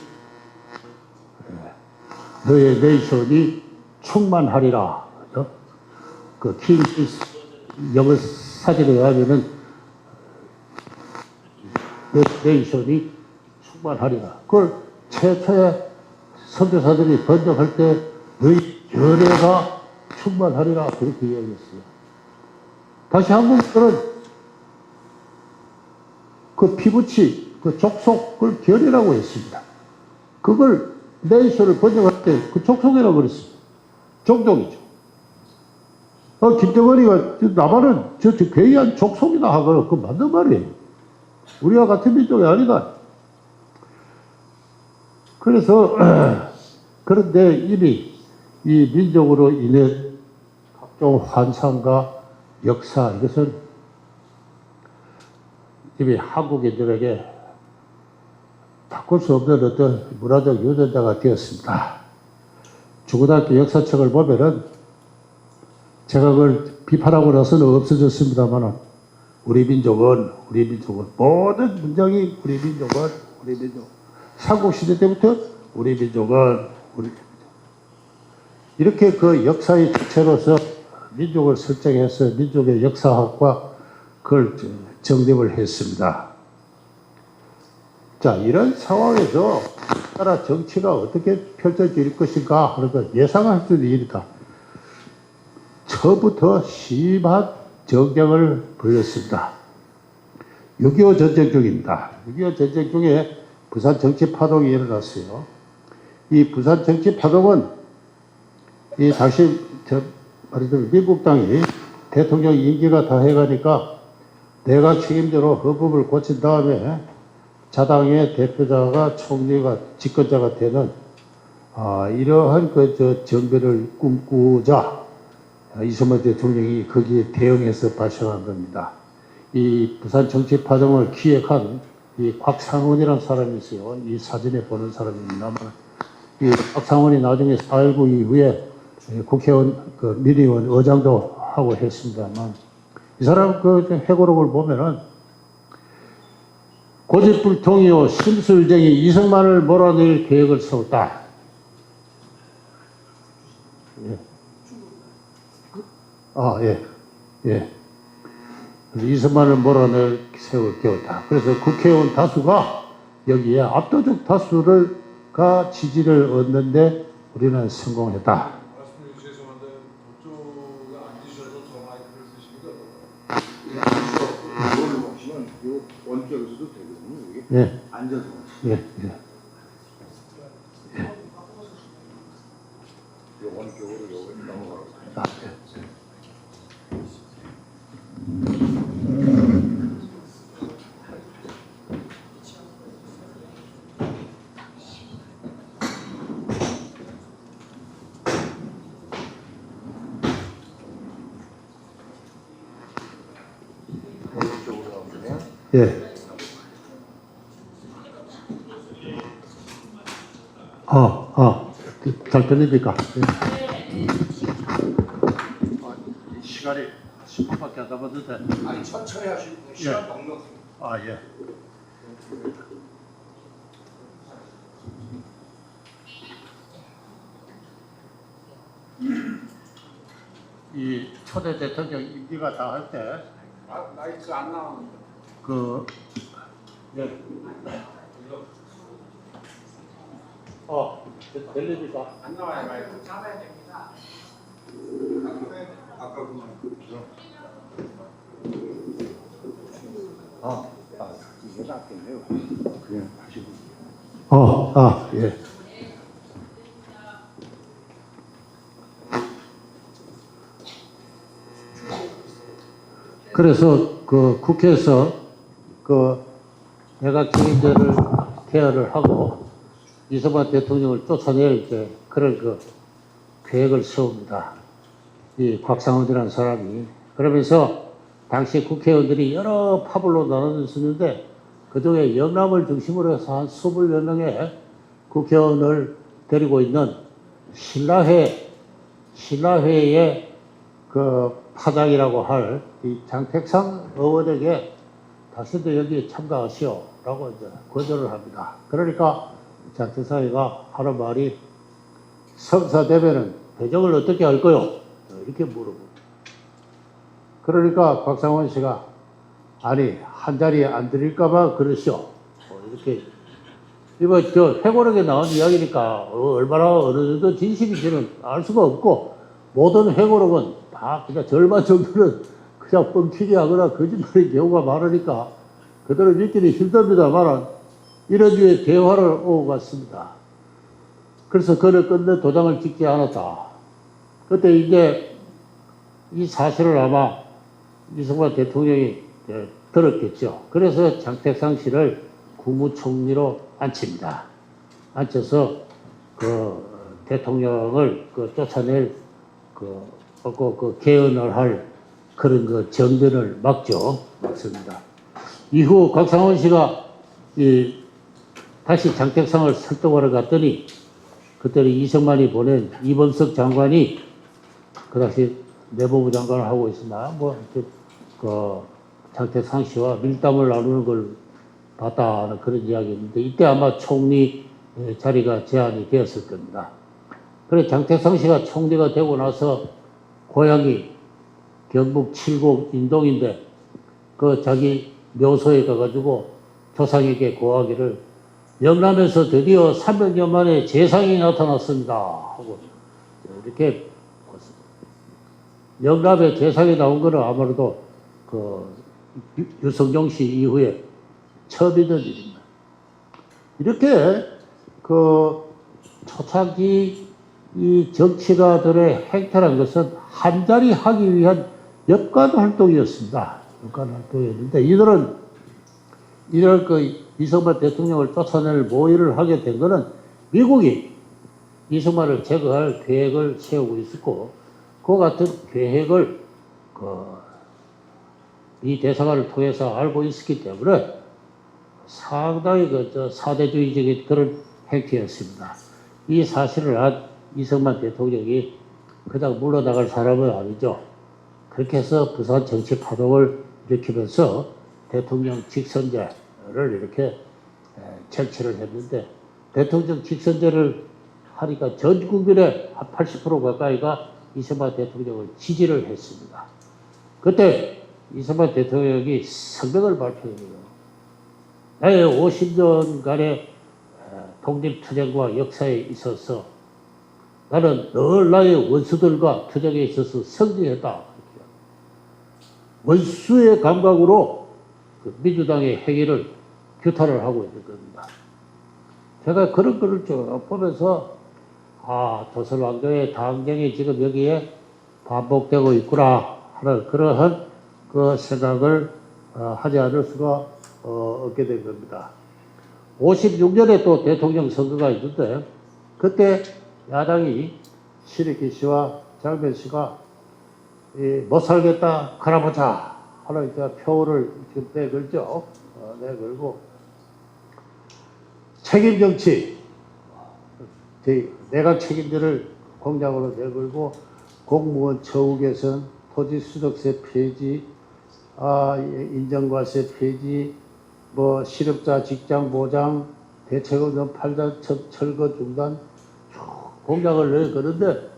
너의 네이션이 충만하리라. 그 킹 영어 사진에 의하면은 너의 네이션이 충만하리라. 그걸 최초의 선교사들이 번역할 때 너희 견해가 충만하리라 그렇게 이야기했어요. 다시 한국들은 그 피부치, 그 족속을 결이라고 했습니다. 그걸 네이션을 번역할 때 그 족속이라고 그랬습니다. 종족이죠. 김정은이가 남한은 저 괴이한 족속이다 하고 그 맞는 말이에요. 우리와 같은 민족이 아니다. 그래서 그런데 이미 이 민족으로 인해 각종 환상과 역사, 이것은 이미 한국인들에게 바꿀 수 없는 어떤 문화적 유전자가 되었습니다. 중고등학교 역사책을 보면은 제가 그걸 비판하고 나서는 없어졌습니다만 우리 민족은 모든 문장이 우리 민족 삼국시대 때부터 우리 민족은 이렇게 그 역사의 주체로서 민족을 설정해서 민족의 역사학과 그걸 정립을 했습니다. 자, 이런 상황에서 나라 정치가 어떻게 펼쳐질 것인가 하는 걸 예상할 수 있는 일이다. 처음부터 심한 전쟁을 벌였습니다. 6.25 전쟁 중입니다. 6.25 전쟁 중에 부산 정치 파동이 일어났어요. 이 부산 정치 파동은 이 당시 말하자면 민국당이 대통령 임기가 다 해가니까 내각 책임자로 헌법을 고친 다음에 자당의 대표자가 총리가 집권자가 되는 이러한 정변을 꿈꾸자 이승만 대통령이 거기에 대응해서 발생한 겁니다. 이 부산 정치 파동을 기획한 이 곽상원이라는 사람이 있어요. 이 사진에 보는 사람입니다만 이 곽상원이 나중에 4.19 이후에 국회의원, 민의원 의장도 하고 했습니다만 이 사람 회고록을 보면은 고집불통이요 심술쟁이 이승만을 몰아낼 계획을 세웠다. 예. 예. 그래서 이승만을 몰아낼 세월 겨웠다. 그래서 국회의원 다수가 여기에 압도적 다수가 지지를 얻는데 우리는 성공했다. 말씀드리기 죄송한데 저쪽에 앉으셔서 전화기를 쓰시는 게 어떨까요? 이걸 보시면 요 원격에서도 되거든요. 이게 예, 앉아서. 예, 예. 요 원격으로 여기 넘어가고. 아, 예. 오른쪽으로 나오면 예. 잘 들립니까? 예. 시간이 10분밖에 안 남았는데. 아니 천천히 하시고 시간 넉넉히. 아, 예. 이 초대 대통령 임기가 다 할 때, 마이크 안 나오는데. 예. 들립니까? 안 나와요 마이크. 잡아야 됩니다. 아까 그 마이크죠. 이게 낫겠네요. 그냥 하시고. 예. 그래서 그 국회에서 그 내각 기획제를 개헌을 하고 이승만 대통령을 쫓아낼 이제 그런 그 계획을 세웁니다. 이 곽상원이라는 사람이. 그러면서 당시 국회의원들이 여러 파벌로 나눠졌었는데 그중에 영남을 중심으로 해서 한 20여 명의 국회의원을 데리고 있는 신라회의 그 파장이라고 할 이 장택상 의원에게 당신도 여기에 참가하시오라고 이제 거절을 합니다. 그러니까 장택상이가 하는 말이 성사되면은 배정을 어떻게 할 거요? 이렇게 물어봅니다. 그러니까 곽상원 씨가 아니 한 자리에 안 드릴까봐 그러시오. 이렇게 이거 저 회고록에 나온 이야기니까 얼마나 어느 정도 진실인지는 알 수가 없고 모든 회고록은 다 그냥 절반 정도는 그냥 뻥튀기 하거나 거짓말의 경우가 많으니까 그대로 믿기는 힘듭니다만 이런 류의 대화를 오고 갔습니다. 그래서 그를 끝내 도장을 찍지 않았다. 그때 이제 이 사실을 아마 이승만 대통령이 들었겠죠. 그래서 장택상 씨를 국무총리로 앉힙니다. 앉혀서 그 대통령을 그 쫓아낼 그 개헌을 할 그런 그 정변을 막습니다. 이후 곽상원 씨가 다시 장택상을 설득하러 갔더니 그때는 이승만이 보낸 이범석 장관이 그 당시 내무부 장관을 하고 있으나 그 장택상 씨와 밀담을 나누는 걸 봤다는 그런 이야기였는데 이때 아마 총리 자리가 제안이 되었을 겁니다. 그래 장택상 씨가 총리가 되고 나서 고향이 경북 칠곡 인동인데 그 자기 묘소에 가가지고 조상에게 고하기를 영남에서 드디어 300년 만에 재상이 나타났습니다 하고 이렇게 영남에 재상이 나온 거는 아무래도 그 유성종 씨 이후에 처음이던 일입니다. 이렇게 그 초창기 이 정치가들의 행태라는 것은 한 자리 하기 위한 역관 활동이었습니다. 역관 활동이었는데 이들은 그 이승만 대통령을 쫓아낼 모의를 하게 된 것은 미국이 이승만을 제거할 계획을 세우고 있었고 그 같은 계획을 이 대사관을 통해서 알고 있었기 때문에 상당히 사대주의적인 그런 행태였습니다. 이 사실을 안 이승만 대통령이 그냥 물러나갈 사람은 아니죠. 그렇게 해서 부산 정치 파동을 일으키면서 대통령 직선제를 이렇게 정치를 했는데 대통령 직선제를 하니까 전 국민의 한 80% 가까이가 이승만 대통령을 지지를 했습니다. 그때 이승만 대통령이 성명을 발표해요. 나의 50년간의 독립투쟁과 역사에 있어서 나는 늘 나의 원수들과 투쟁에 있어서 승리했다. 원수의 감각으로 그 민주당의 행위를 규탄을 하고 있는 겁니다. 제가 그런 거를 쭉 보면서 조선왕조의 당쟁이 지금 여기에 반복되고 있구나 하는 그러한 그 생각을 하지 않을 수가 없게 된 겁니다. 56년에 또 대통령 선거가 있는데 그때 야당이 신익희 씨와 장면 씨가 못 살겠다 갈아보자 하는 표를 지금 내걸죠. 내걸고 책임 정치 내각 책임제를 공약으로 내걸고 공무원 처우 개선, 토지소득세 폐지, 인정과세 폐지, 뭐 실업자 직장 보장, 대책없는 팔단 철거 중단 공약을 내거는데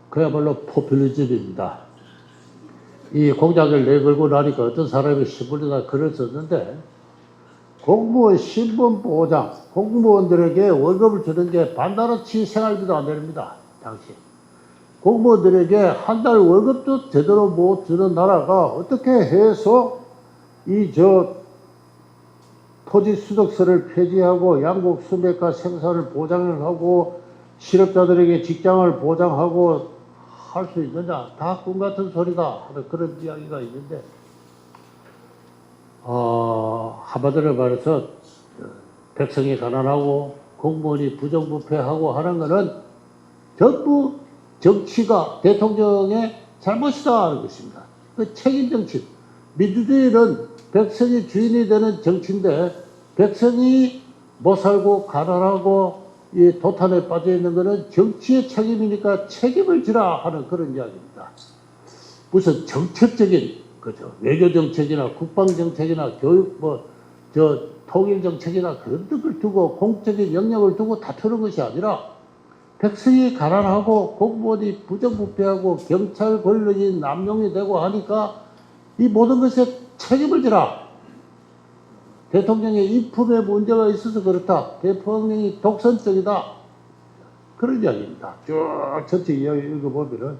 그야말로 포퓰리즘입니다. 이 공약을 내걸고 나니까 어떤 사람이 신문에다 글을 썼는데 공무원 신분 보장, 공무원들에게 월급을 주는 게 반나라치 생활비도 안 됩니다. 당시 공무원들에게 한 달 월급도 제대로 못 주는 나라가 어떻게 해서 토지소득세를 폐지하고 양곡 수매가 생산을 보장을 하고 실업자들에게 직장을 보장하고 할 수 있느냐? 다 꿈 같은 소리다 하는 그런 이야기가 있는데 한마디로 말해서 백성이 가난하고 공무원이 부정부패하고 하는 것은 전부 정치가 대통령의 잘못이다 하는 것입니다. 그 책임 정치. 민주주의는 백성이 주인이 되는 정치인데 백성이 못 살고 가난하고 이 도탄에 빠져 있는 것은 정치의 책임이니까 책임을 지라 하는 그런 이야기입니다. 무슨 정책적인 그죠 외교 정책이나 국방 정책이나 교육 통일 정책이나 그런 것을 두고 공적인 영역을 두고 다투는 것이 아니라 백성이 가난하고 공무원이 부정부패하고 경찰 권력이 남용이 되고 하니까 이 모든 것에 책임을 지라. 대통령의 인품에 문제가 있어서 그렇다. 대통령이 독선적이다. 그런 이야기입니다. 쭉 전체 이야기 읽어보면은.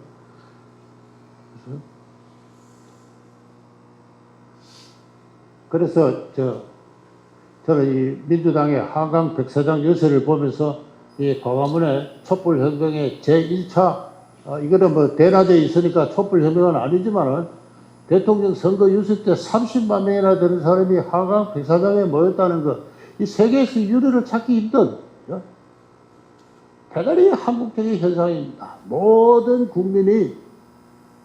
그래서 저는 이 민주당의 한강 백사장 여세를 보면서 이 광화문의 촛불혁명의 제1차, 이거는 뭐 대낮에 있으니까 촛불혁명은 아니지만은 대통령 선거 유세 때 30만 명이나 되는 사람이 한강 백사장에 모였다는 것, 이 세계에서 유례를 찾기 힘든 대단히 한국적인 현상입니다. 모든 국민이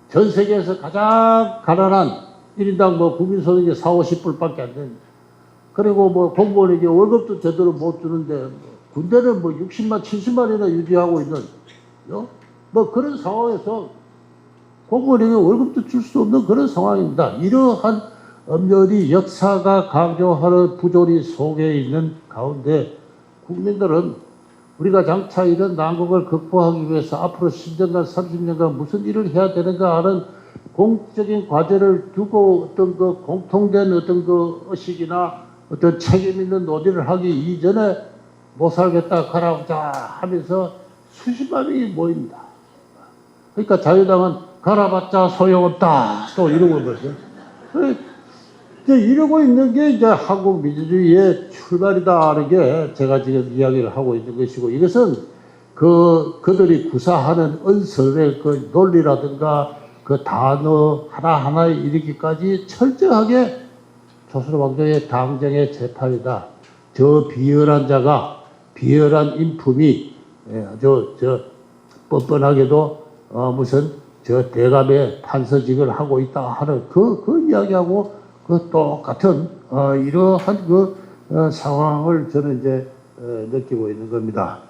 전 세계에서 가장 가난한 1인당 뭐 국민소득이 4, 50불밖에 안 됩니다. 그리고 뭐 공무원에게 월급도 제대로 못 주는데 군대는 뭐 60만, 70만이나 유지하고 있는 뭐 그런 상황에서 공무원에게 월급도 줄 수 없는 그런 상황입니다. 이러한 엄연히 역사가 강조하는 부조리 속에 있는 가운데 국민들은 우리가 장차 이런 난국을 극복하기 위해서 앞으로 10년간, 30년간 무슨 일을 해야 되는가 하는 공적인 과제를 두고 어떤 그 공통된 어떤 그 의식이나 어떤 책임 있는 논의를 하기 이전에 못 살겠다 가라보자 하면서 수십만 명이 모입니다. 그러니까 자유당은 가라봤자 소용없다 또 이러고 있거든요. 이러고 있는 게 이제 한국 민주주의의 출발이다 하는 게 제가 지금 이야기를 하고 있는 것이고, 이것은 그들이 구사하는 언설의 그 논리라든가 그 단어 하나하나에 이르기까지 철저하게 조선 왕조의 당정의 재판이다. 저 비열한 자가, 비열한 인품이 아주 뻔뻔하게도 무슨 대감의 판서직을 하고 있다 하는 그 이야기하고 그 똑같은 이러한 상황을 저는 이제 느끼고 있는 겁니다.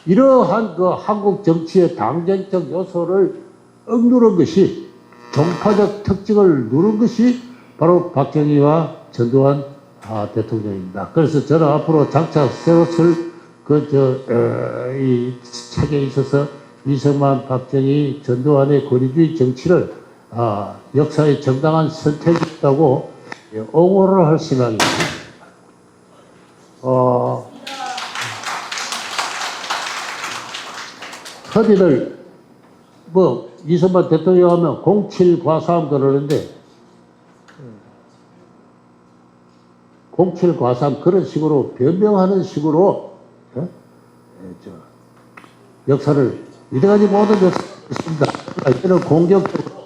이러한 한국 정치의 당쟁적 요소를 억누른 것이, 종파적 특징을 누른 것이 바로 박정희와 전두환 대통령입니다. 그래서 저는 앞으로 장차 새로 쓸 이 책에 있어서 이승만, 박정희, 전두환의 권위주의 정치를 역사의 정당한 선택이었다고 옹호를 할 생각입니다. 허리를 이승만 대통령 하면 07과삼 그러는데 07과삼 그런 식으로 변명하는 식으로 역사를 이때까지 모든 역사를 했습니다. 이런 공격적으로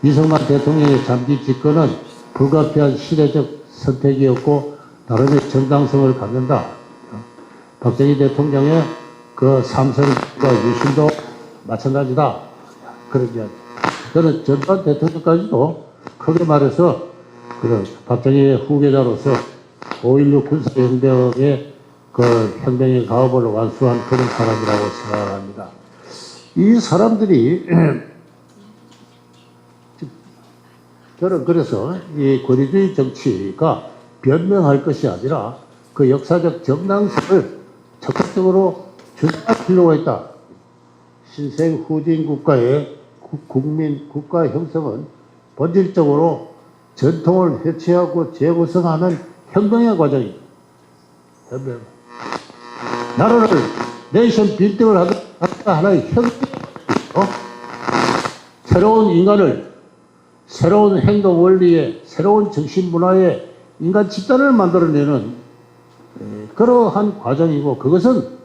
이승만 대통령의 장기 집권은 불가피한 시대적 선택이었고 나름의 정당성을 갖는다. 박정희 대통령의 그 삼선과 유신도 마찬가지다. 그런 이야기. 저는 전두환 대통령까지도 크게 말해서 그런 박정희의 후계자로서 5.16 군사혁명의 그 혁명의 가업을 완수한 그런 사람이라고 생각합니다. 이 사람들이 저는 그래서 이 권위주의 정치가 변명할 것이 아니라 그 역사적 정당성을 적극적으로 주장할 필요가 있다. 신생 후진 국가의 국민 국가 형성은 본질적으로 전통을 해체하고 재구성하는 혁명의 과정입니다. 혁명. 나라를 내이션 빌딩을 하다 하나의 혁명. 새로운 인간을 새로운 행동 원리에 새로운 정신 문화에 인간 집단을 만들어내는 그러한 과정이고 그것은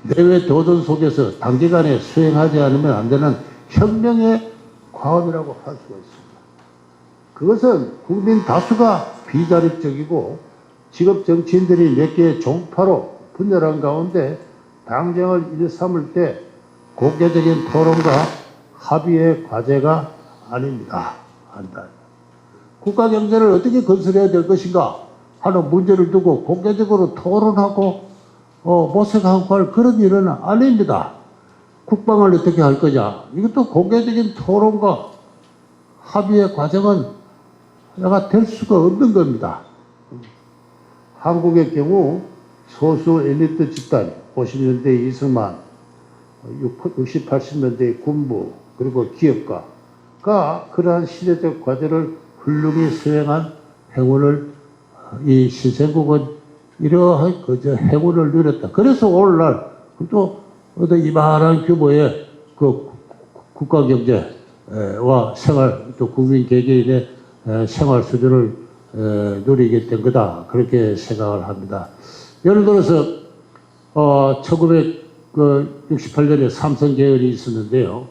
내외 도전 속에서 단기간에 수행하지 않으면 안 되는 혁명의 과업이라고 할 수가 있습니다. 그것은 국민 다수가 비자립적이고 직업 정치인들이 몇 개의 종파로 분열한 가운데 당정을 일삼을 때 공개적인 토론과 합의의 과제가 아닙니다. 국가 경제를 어떻게 건설해야 될 것인가 하는 문제를 두고 공개적으로 토론하고 모색하고 할 그런 일은 아닙니다. 국방을 어떻게 할 거냐. 이것도 공개적인 토론과 합의의 과정은 내가 될 수가 없는 겁니다. 한국의 경우 소수 엘리트 집단, 50년대 이승만, 60, 80년대 군부, 그리고 기업가가 그러한 시대적 과제를 훌륭히 수행한 행운을 이 신생국은 이러한 그저 행운을 누렸다. 그래서 오늘날 또 어떤 이만한 규모의 그 국가 경제와 생활 또 국민 개개인의 생활 수준을 누리게 된 거다. 그렇게 생각을 합니다. 예를 들어서 1968년에 삼성 계열이 있었는데요.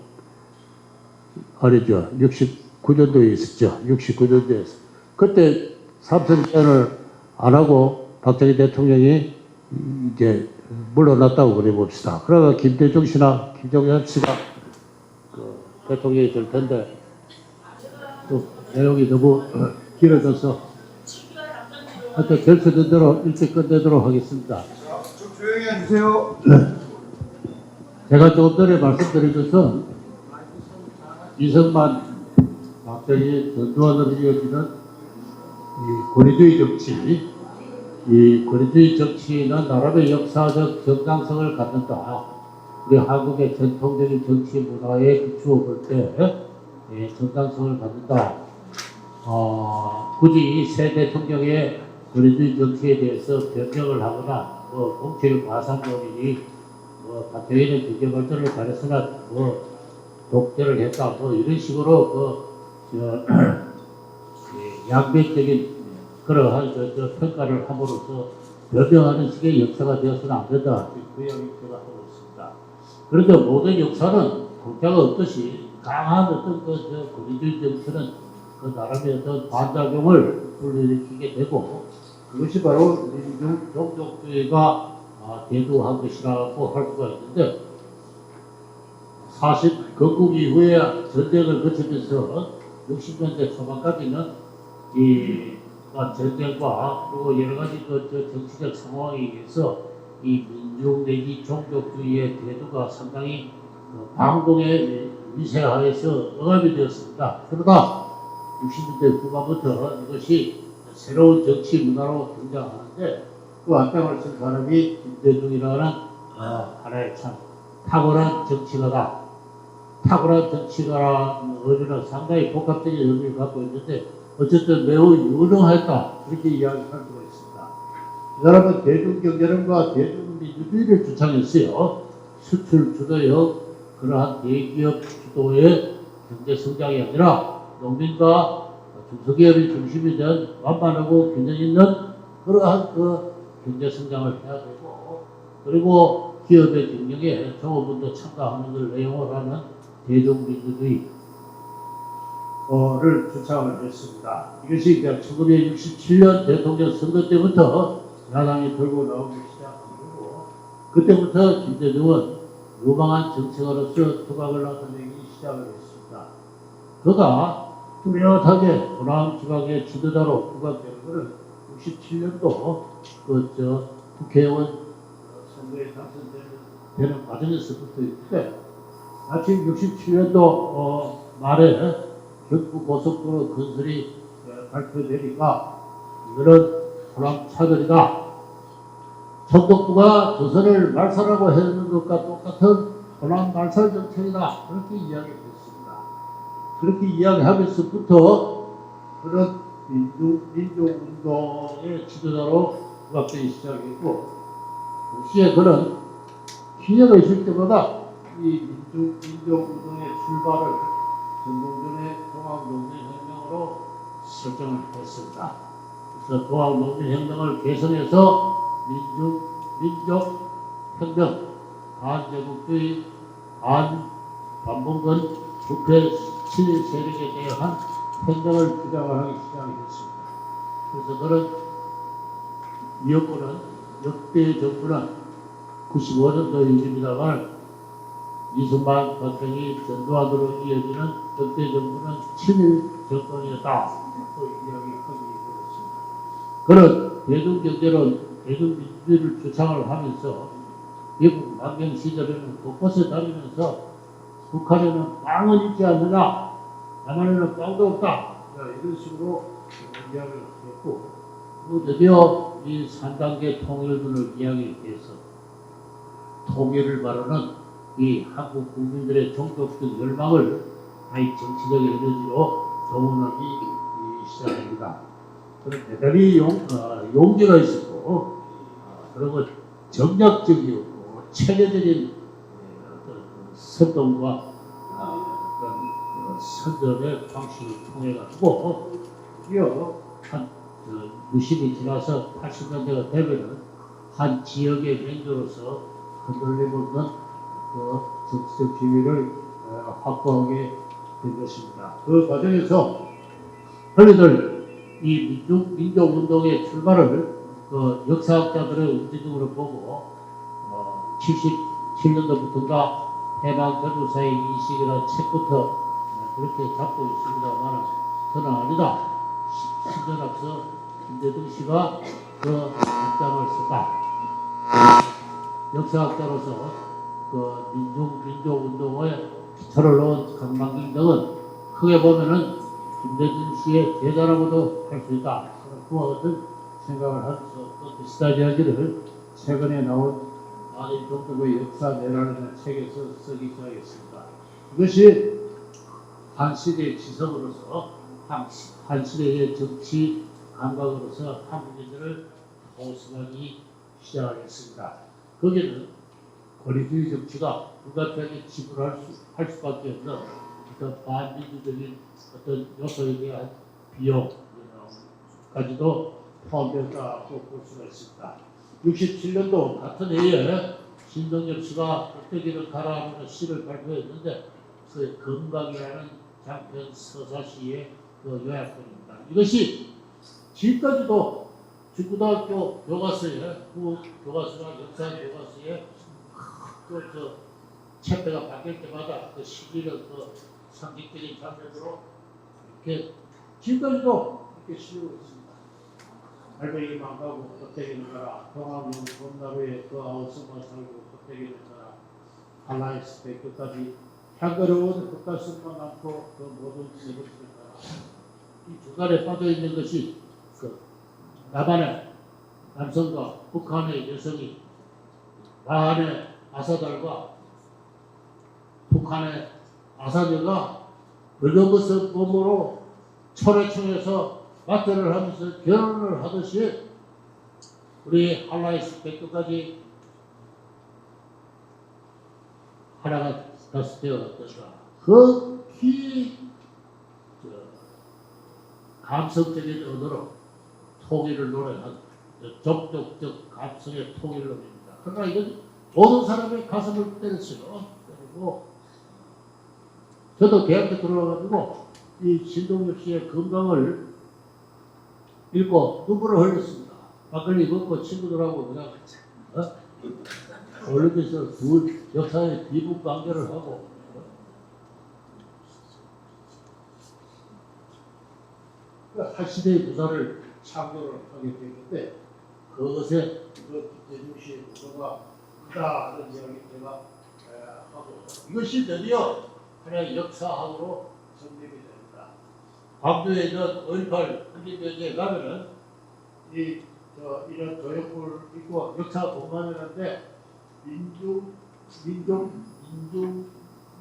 아니죠. 69년도에 있었죠. 69년도에. 그때 삼성 계열을 안 하고 박정희 대통령이 이제 물러났다고 그래 봅시다. 그러다 김대중 씨나 김정일 씨가 그 대통령이 될 텐데 또 내용이 너무 길어져서 하여튼 결정된 대로 일찍 끝내도록 하겠습니다. 좀 조용히 해주세요. 제가 조금 전에 말씀드린 것은 이승만, 박정희, 전두환으로 이어지는 이 권위주의 정치, 이 권위주의 정치는 나라의 역사적 정당성을 갖는다. 우리 한국의 전통적인 정치 문화에 비추어 볼 때 정당성을 갖는다. 굳이 새 대통령의 권위주의 정치에 대해서 변명을 하거나 공칠 과상론이니 박정희는 경제 발전을 바랬으나 독재를 했다. 이런 식으로 양면적인 그러한 평가를 함으로써 변명하는 식의 역사가 되어서는 안 된다. 그 이야기를 제가 하고 있습니다. 그런데 모든 역사는 독자가 없듯이 강한 어떤 권위주의 정치는 그 나름의 어떤 반작용을 불러일으키게 되고 그것이 바로 민중 종족주의가 대두한 것이라고 할 수가 있는데 사실 건국 이후에 전쟁을 거치면서 60년대 초반까지는 이 전쟁과 그리고 여러 가지 정치적 상황에 의해서 이 민족 내지 종족주의의 대두가 상당히 방공의 위세하에서 억압이 되었습니다. 그러다 60년대 후반부터 이것이 새로운 정치 문화로 등장하는데 그 안장을 쓴 사람이 김대중이라는 하나의 참 탁월한 정치가다. 탁월한 정치가라는 의미는 상당히 복합적인 의미를 갖고 있는데 어쨌든 매우 유능했다. 그렇게 이야기할 수가 있습니다. 이 사람은 대중경제론과 대중민주주의를 주창했어요. 수출 주도형 그러한 대기업 주도의 경제 성장이 아니라 농민과 중소기업이 중심이 된 완만하고 균형 있는 그러한 그 경제 성장을 해야 되고, 그리고 기업의 경영에 종업원도 참가하는 걸 내용으로 하는 대중민주주의를 주창을 했습니다. 이것이 1967년 대통령 선거 때부터 야당이 들고 나오기 시작한 거고, 그때부터 김대중은 유망한 정치가로서 두각을 나타내기 시작을 했습니다. 그가 뚜렷하게 호남 지방의 지도자로 부각되는 것은 67년도 국회의원 선거에 당선되는 과정에서부터 있는데, 마침 67년도 말에 경부고속도로 건설이 발표되니까 이거는 호남 차별이다. 전독부가 조선을 말살하고 했는 것과 똑같은 호남 말살 정책이다. 그렇게 이야기했습니다. 그렇게 이야기하면서부터 그런 민족운동의 지도자로 부각되기 시작했고, 동시에 그는 기회가 있을 때마다 이 민족운동의 출발을 전공전의 동학농민혁명으로 설정을 했습니다. 그래서 동학농민혁명을 개선해서 민족혁명, 반제국주의, 반봉건 부패 친일 세력에 대한 혁명을 주장을 하기 시작했습니다. 그래서 그런 이 여권은 역대 정부는 95년도 일입니다만 이승만, 박정희, 전두환으로 이어지는 역대 정부는 친일 정권이었다. 또 이야기하기 그렇습니다. 그런 대중경제론, 대중민주주의를 주창을 하면서 미국 망명 시절에는 곳곳에 다니면서 북한에는 빵은 있지 않느냐, 남한에는 빵도 없다, 이런 식으로 이야기를 했고, 드디어 이 3단계 통일론을 이야기해서 통일을 바라는 이 한국 국민들의 종족적 열망을 아이 정치적 에너지로 동원하기 시작합니다. 그런 대단히 용기가 있었고, 그리고 정략적이었고 체계적인 어떤 선동과 어떤 선전의 방식을 통해 가지고 드디어 한 무심이 지나서 80년대가 되면은 한 지역의 맹조로서 흔들림 없는 그 정치적 지위를 확보하게 된 것입니다. 그 과정에서 흔히들 이 민족운동의 출발을 그 역사학자들의 움직임으로 보고 77년도부터인가 해방전후사의 인식이라는 책부터 그렇게 잡고 있습니다만, 저는 아니다. 10년 앞서 김대중 씨가 그 입장을 썼다. 역사학자로서 그 민족운동의 기초를 놓은 강만길 등은 크게 보면은 김대중 씨의 제자라고도 할 수 있다. 그와 같은 생각을 하면서 또 비슷한 이야기를 최근에 나온 아닌 종족의 역사 내라는 책에서 쓰기 시작했습니다. 이것이 한 시대의 지성으로서 한 시대의 정치 감각으로서 한국인들을 호소하기 시작했습니다. 거기는 권위주의 정치가 불가피하게 지불할 수밖에 없는 어떤 반민주적인 어떤 요소에 대한 비용까지도 포함되었다고 볼 수가 있습니다. 67년도 같은 해에 신동엽 씨가 꼭대기를 가라하는 시를 발표했는데, 그 건강이라는 장편 서사시의 그 요약본입니다. 이것이 지금까지도 중고등학교 교과서에, 교과서나 역사 교과서에 그 책배가 바뀔 때마다 그 시기를 그 상징적인 장면으로 이렇게 지금까지도 이렇게 실리고 있습니다. 갈매기 망가고 껍데기는 가라, 동학용 봄나루에 그 아우성만 살고 껍데기는 가라, 할라이스 때 끝까지 향거로운 흙가슴만 남고 그 모든 세계를 가라. 이 중간에 빠져 있는 것이 그 남한의 남성과 북한의 여성이 남한의 아사달과 북한의 아사녀가 벌거벗은 몸으로 철회청에서 맞대를 하면서 결혼을 하듯이 우리 한라이스 백도까지 하나가 다스 되어 어떤가. 극히 감성적인 언어로 통일을 노래한 적극적 감성의 통일론입니다. 그러나 이건 모든 사람의 가슴을 때렸어요. 그리고 저도 대학교 들어와가지고 이 신동엽 씨의 건강을 읽고 눈물을 흘렸습니다. 막걸리 먹고 친구들하고 그냥 올림픽에서 두 역사의 비북 관계를 하고 한 시대의 부사를 창조를 하게 됐는데 그것에 김대중 씨의 부서가 크다는 이야기 제가 하고 이것이 드디어 하나의 역사학으로 성립이 됩니다. 광주에 있는 5.18 한림묘지에 가면은 이런 조형물을 있고 역사 공간이라는데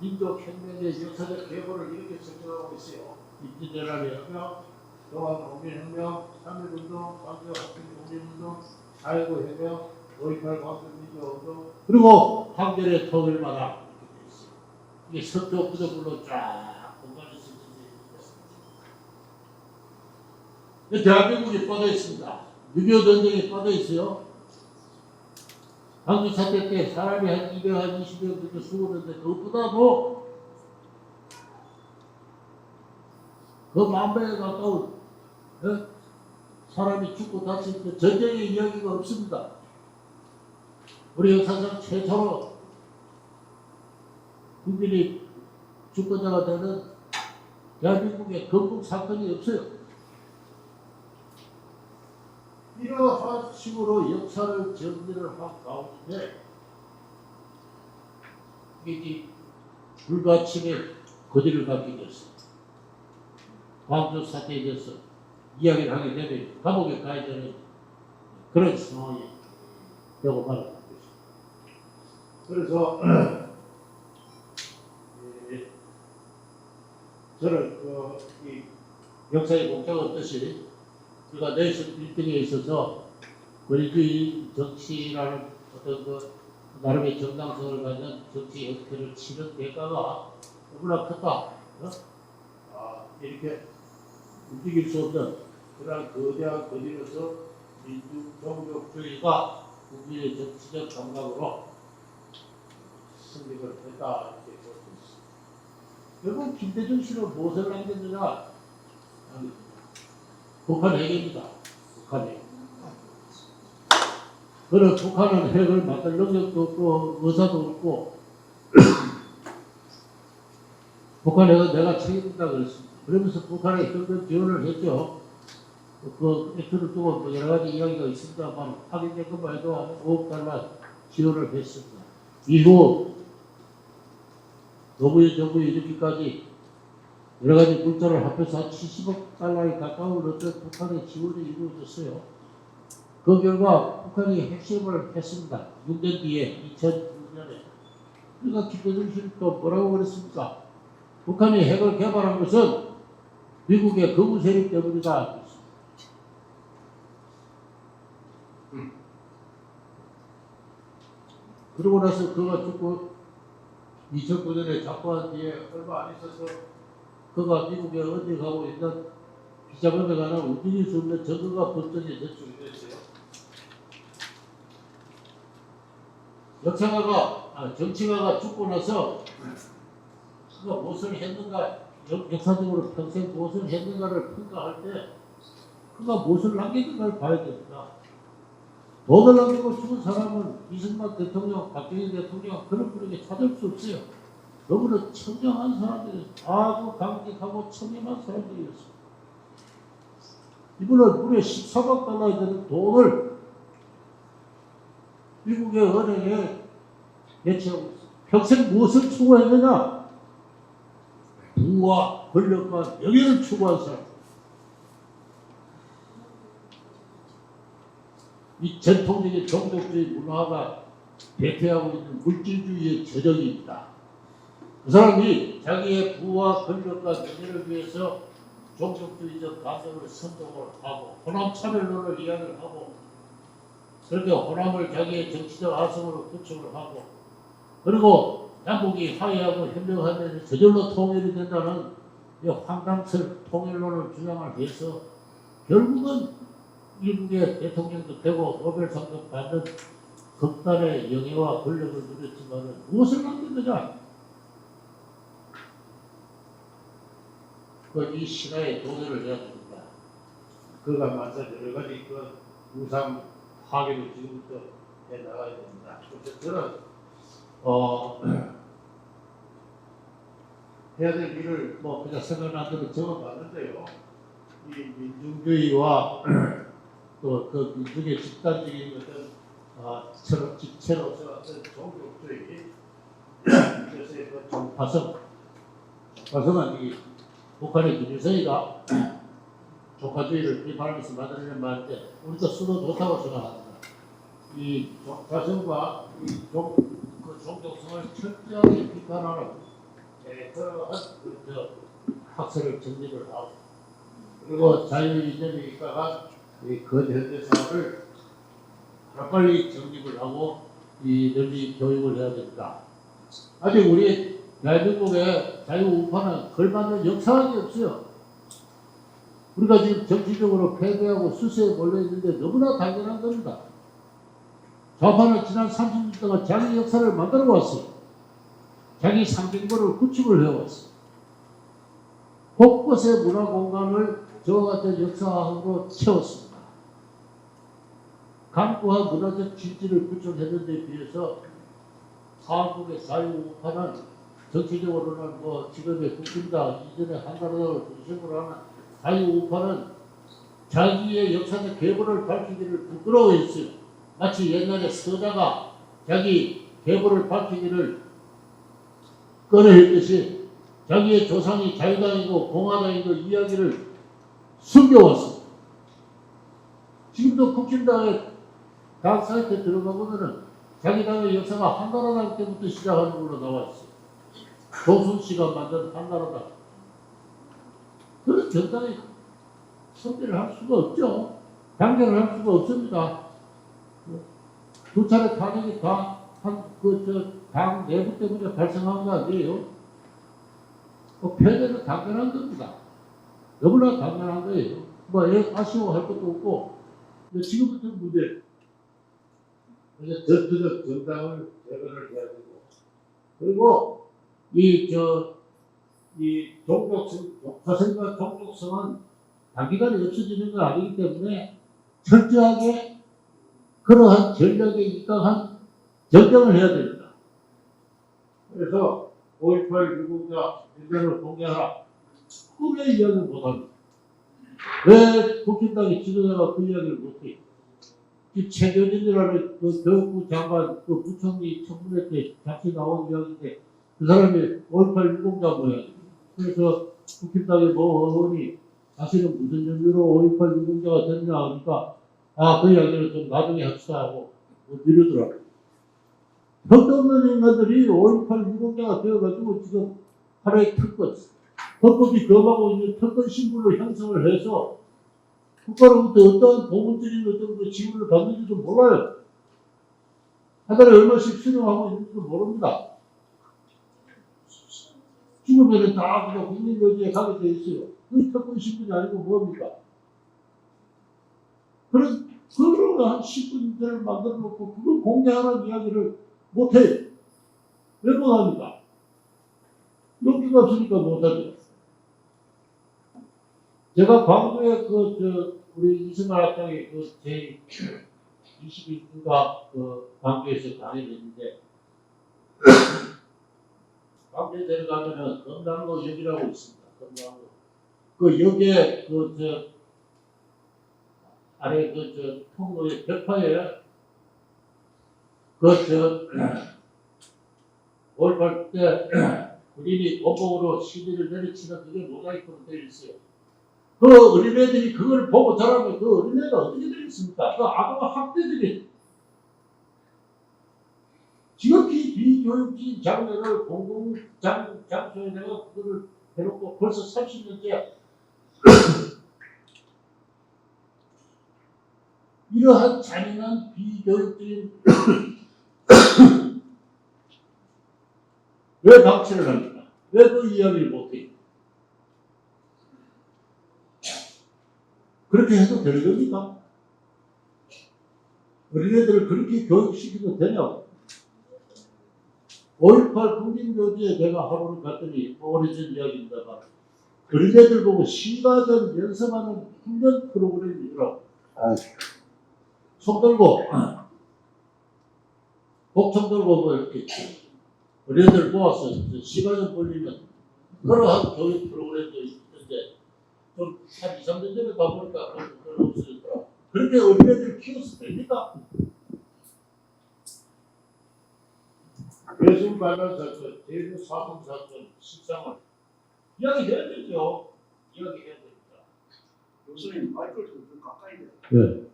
민족혁명의 역사적 계보를 이렇게 설정하고 있어요. 민주대란의 혁명, 동학농민혁명, 3.1운동, 광주학생농민운동, 4.19 혁명, 5.18 광주민주운동, 그리고 한겨레 통일마다 이렇게 되어 있어요. 이게 서쪽 구조물로 쫙 공간이 설정되어 있습니다. 대한민국이 뻗어 있습니다. 6.25 전쟁이 뻗어 있어요. 광주 사태 때 사람이 한 220명 정도 죽었는데 그것보다도 그 10,000명에 가까운 사람이 죽고 다칠 때 전쟁의 이야기가 없습니다. 우리 역사상 최초로 국민이 주권자가 되는 대한민국의 건국 사건이 없어요. 이러한 식으로 역사를 정리를 한 가운데 이게 불가침의 거리를 갖게 됐습니다. 광주 사태에 대해서 이야기를 하게 되면 감옥에 가야 되는 그런 상황이 되고 말았던 것입니다. 그래서 저는 이 역사의 공자가 없듯이 우리가 내신 1등에 있어서 권위주의 정치라는 어떤 나름의 정당성을 가진 정치 형태를 치는 대가가 너무나 크다. 이렇게 움직일 수 없는 그러한 거대한 권위로서 민주종족주의가 국민의 정치적 감각으로 승리를 했다 이렇게 볼 수 있습니다. 결국 김대중 씨는 무엇을 남겼느냐? 북한 핵입니다. 북한 핵. 그런 북한은 핵을 만들 능력도 없고 의사도 없고 북한 핵은 내가 책임진다 그랬습니다. 그러면서 북한에 현금 지원을 했죠. 그 액수를 두고 뭐 여러 가지 이야기가 있습니다만 확인된 것만 해도 한 5억 달러 지원을 했습니다. 이후 노무현 정부에 이렇게까지 여러 가지 물자를 합해서 한 70억 달러에 가까운 어떤 북한의 지원이 이루어졌어요. 그 결과 북한이 핵실험을 했습니다. 6년 뒤에 2006년에. 그러니까 김대중 씨는 또 뭐라고 그랬습니까? 북한이 핵을 개발한 것은 미국의 거부 세력 때문이다. 그러고 나서 그가 죽고 2009년에 작고한 뒤에 얼마 안 있어서 그가 미국에 어디 가고 있는 비자금에 관한 움직일 수 없는 증거가 법정에 제출이 됐어요. 정치가가 죽고 나서 그가 무엇을 했는가, 역사적으로 평생 무엇을 했는가를 평가할 때 그가 무엇을 남겼는가를 봐야 됩니다. 돈을 남기고 죽은 사람은 이승만 대통령, 박정희 대통령 그런 분에게 찾을 수 없어요. 너무나 청정한 사람들이 아주 강직하고 청렴한 사람들이었습니다. 이분은 무려 14억 달러에 되는 돈을 미국의 은행에 대체하고 있습니다. 평생 무엇을 추구했느냐? 부와 권력과 명예를 추구한 사람. 이 전통적인 종족주의 문화가 대표하고 있는 물질주의의 저적입니다. 그 사람이 자기의 부와 권력과 명예를 위해서 종족주의적 감정을 선동을 하고 호남 차별론을 이야기를 하고 그렇게 호남을 자기의 정치적 아성으로 구축을 하고 그리고 남북이 화해하고 협력하면 저절로 통일이 된다는 이 황당설 통일론을 주장을 해서 결국은 미국의 대통령도 되고 노벨상도 받는 극단의 영예와 권력을 누렸지만 무엇을 만든 거냐? 이 신화의 도전을 해야 됩니다. 그가 맞서 여러 가지 그 우상 파괴를 지금부터 해 나가야 됩니다. 그래서 저는 해야 될 일을 그냥 생각난 대로 적어봤는데요. 이 민중주의와 또 그 민중의 집단적인 것은 집체로서 어떤 종족주의 그래서 그 종파성은 이 북한의 김일성이가 종파주의를 비판하면서 만들어낸 말인데 우리도 쓰도 좋다고 생각합니다. 이 종파성과 이 종족성을 철저하게 비판하는 그러한 학설을 정립을 하고 그리고 자유이념이 입각한 이 근현대사를 하루빨리 정립을 하고 이 널리 교육을 해야 됩니다. 아직 우리 대한민국의 자유우파는 걸맞는 역사가 없어요. 우리가 지금 정치적으로 패배하고 수세에 몰려있는데 너무나 당연한 겁니다. 좌파는 지난 30년 동안 자기 역사를 만들어 왔어요. 자기 상징물을 구축을 해왔어요. 곳곳의 문화 공간을 저와 같은 역사하고 채웠습니다. 강구한 문화적 진지를 구축했는데 비해서 한국의 자유우파는 정치적으로는 지금의 국힘당 이전에 한나라당을 중심으로 하는 자유우파는 자기의 역사적 계보를 밝히기를 부끄러워했어요. 마치 옛날에 서자가 자기 계보를 밝히기를 꺼려했듯이 자기의 조상이 자유당이고 공화당이고 이야기를 숨겨왔습니다. 지금도 국힘당의 당 사이트에 들어가보면은 자기 당의 역사가 한나라당 때부터 시작하는 걸로 나와 있어요. 조순씨가 만든 한나라당. 그런 정당이 선대를 할 수가 없죠. 단결을 할 수가 없습니다. 두 차례 탄핵이 다 당 내부 때문에 발생한 거 아니에요? 패배는 당연한 겁니다. 너무나 당연한 거예요. 아쉬워할 것도 없고, 지금부터 문제. 그래서 전투적 정당을 제거를 해야 되고, 그리고 이 종족성과 종족성은 단기간에 없어지는 건 아니기 때문에 철저하게 그러한 전략에 입각한 결정을 해야 됩니다. 그래서 5.18 유공자 일면을 공개하라. 왜 이야기를 못합니까? 왜 국힘당의 지도자가 그 이야기를 못해? 이 최경진이라는 그 교육부 장관, 그 부총리 청문회 때 같이 나온 이야기인데 그 사람이 5.18 유공자 모양이에요. 그래서 국힘당의 의원이 자신은 무슨 연유로 5.18 유공자가 됐냐 하니까 그 이야기를 좀 나중에 합시다 하고 미루더라고요. 턱도 없는 인간들이 5.18 유공자가 되어가지고 지금 하나의 특권, 헌법이 거부하고 있는 특권 신분을 형성을 해서 국가로부터 어떠한 보문적인 어떤 그 지원을 받는지도 몰라요. 한 달에 얼마씩 수령하고 있는지도 모릅니다. 죽으면 다 그냥 국민묘지에 가게 돼 있어요. 그 특권 신분이 아니고 뭡니까? 그런 한 10분들을 만들어 놓고 그걸 공개하라는 이야기를 못해요. 왜 못합니까? 용기가 없으니까 못하죠. 제가 광주에 우리 이승만 학장이 제 22인가 광주에서 강의를 했는데 광주에 내려가면은 금강로 역이라고 있습니다. 금강로. 그 역에 아래 통로의 벽화에 5.18 때 군인이 원복으로 시비를 내리치는 그게 모자이크로 되어 있어요. 그 어린애들이 그걸 보고 자라면 그 어린애가 어떻게 되겠습니까? 그 아동학 학대들이 지극히 비교육적인 장면을 장소에다가 그거를 해놓고 벌써 30년째 이러한 잔인한 비교육적인 왜 방치를 합니까? 왜 그 이야기를 못해요? 그렇게 해도 되는 겁니까? 어린애들을 그렇게 교육시키도 되냐고. 5.18 국민교지에 제가 하루를 갔더니 오래전 이야기입니다만 어린애들 보고 시가전 연습하는 훈련 프로그램이더라고. 총 들고 복총 들고 뭐 이렇게 어린애들 모아서 시가전 벌리면 그러한 교육 프로그램도 있는데 좀 한 2, 3년 전에 가보니까 그런 없어졌더라. 그렇게 어린애들 키워서 됩니까? 배순 관련 사건, 대구 사건 사건, 실상을 이야기해야 되죠. 이야기해야 됩니다. 교수님 마이크를 좀 가까이 대요. 네.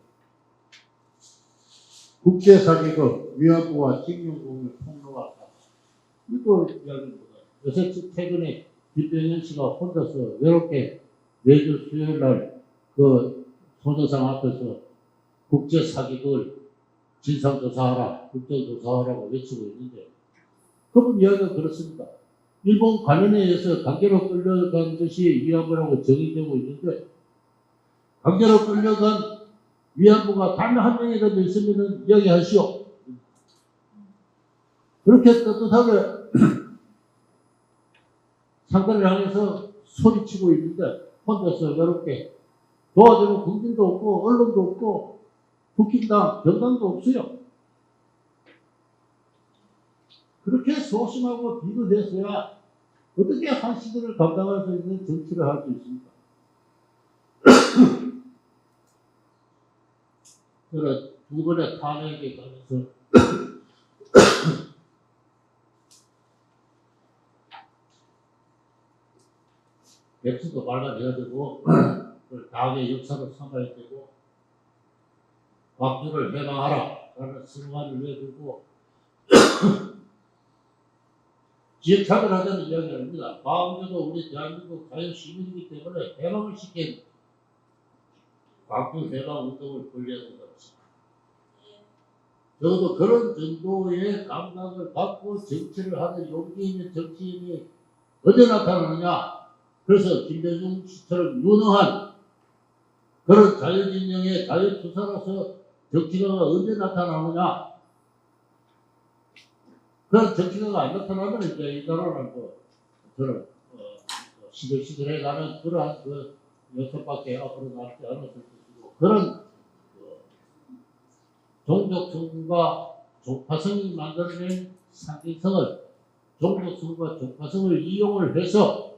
국제사기극 위안부와 징용공을 폭로했다. 이거 이야기입니다. 요새 최근에 김병현 씨가 혼자서 외롭게 매주 수요일 날 그 소녀상 앞에서 국제사기극을 진상조사하라, 국정조사하라고 외치고 있는데 그분 이야기가 그렇습니다. 일본 관원에 의해서 강제로 끌려간 것이 위안부라고 정의되고 있는데 강제로 끌려간 위안부가 단 한 명이라도 있으면 이야기하시오. 그렇게 떳떳하게 상대를 향해서 소리치고 있는데 혼자서 외롭게 도와주는 국민도 없고 언론도 없고 국힘당, 정당도 없어요. 그렇게 소심하고 비교돼서야 어떻게 한 시대를 감당할 수 있는 정치를 할 수 있습니까? 그래서 두 번의 탄핵에 관해서 백수도 발간해야 되고 당의 역사를 삼아야 되고 광주를 해방하라 라는 슬로건을 내들고 지역차별하자는 이야기가 아닙니다. 광주도 우리 대한민국 자유시민이기 때문에 해방을 시킨 광주 해방 운동을 권리해야 된다고 했습니다. 적어도 그런 정도의 감각을 갖고 정치를 하는 용기 있는 정치인이 언제 나타나느냐. 그래서 김대중 씨처럼 유능한 그런 자유진영의 자유투사로서 정치가가 언제 나타나느냐. 그런 정치가가 안 나타나면 이제 이 나라는 저는 시들시들해 가는 그러한 그 녀석밖에 앞으로 나지 않았을 것이고 그런 종족성과 종파성이 만들어낸 상징성을 종족성과 종파성을 이용을 해서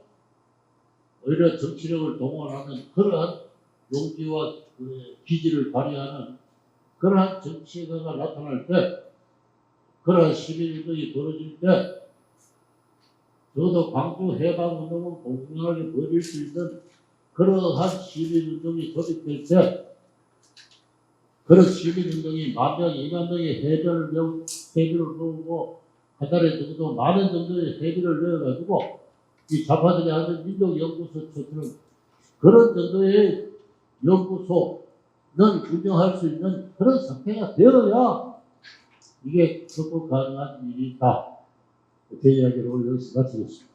오히려 정치력을 동원하는 그러한 용기와 그 기질을 발휘하는 그러한 정치가가 나타날 때 그러한 시민운동이 벌어질 때 적어도 광주 해방운동을 공평하게 벌일 수 있는 그러한 시민운동이 조직될 때 그런 시민운동이 10,000명, 20,000명의 회비를 모으고 한 달에 적어도 10,000원 정도의 회비를 내어가지고 이 좌파들이 하는 민족연구소처럼 그런 정도의 연구소는 운영할 수 있는 그런 상태가 되어야 이게 극복 가능한 일이다. 제 이야기를 여기서 마치겠습니다.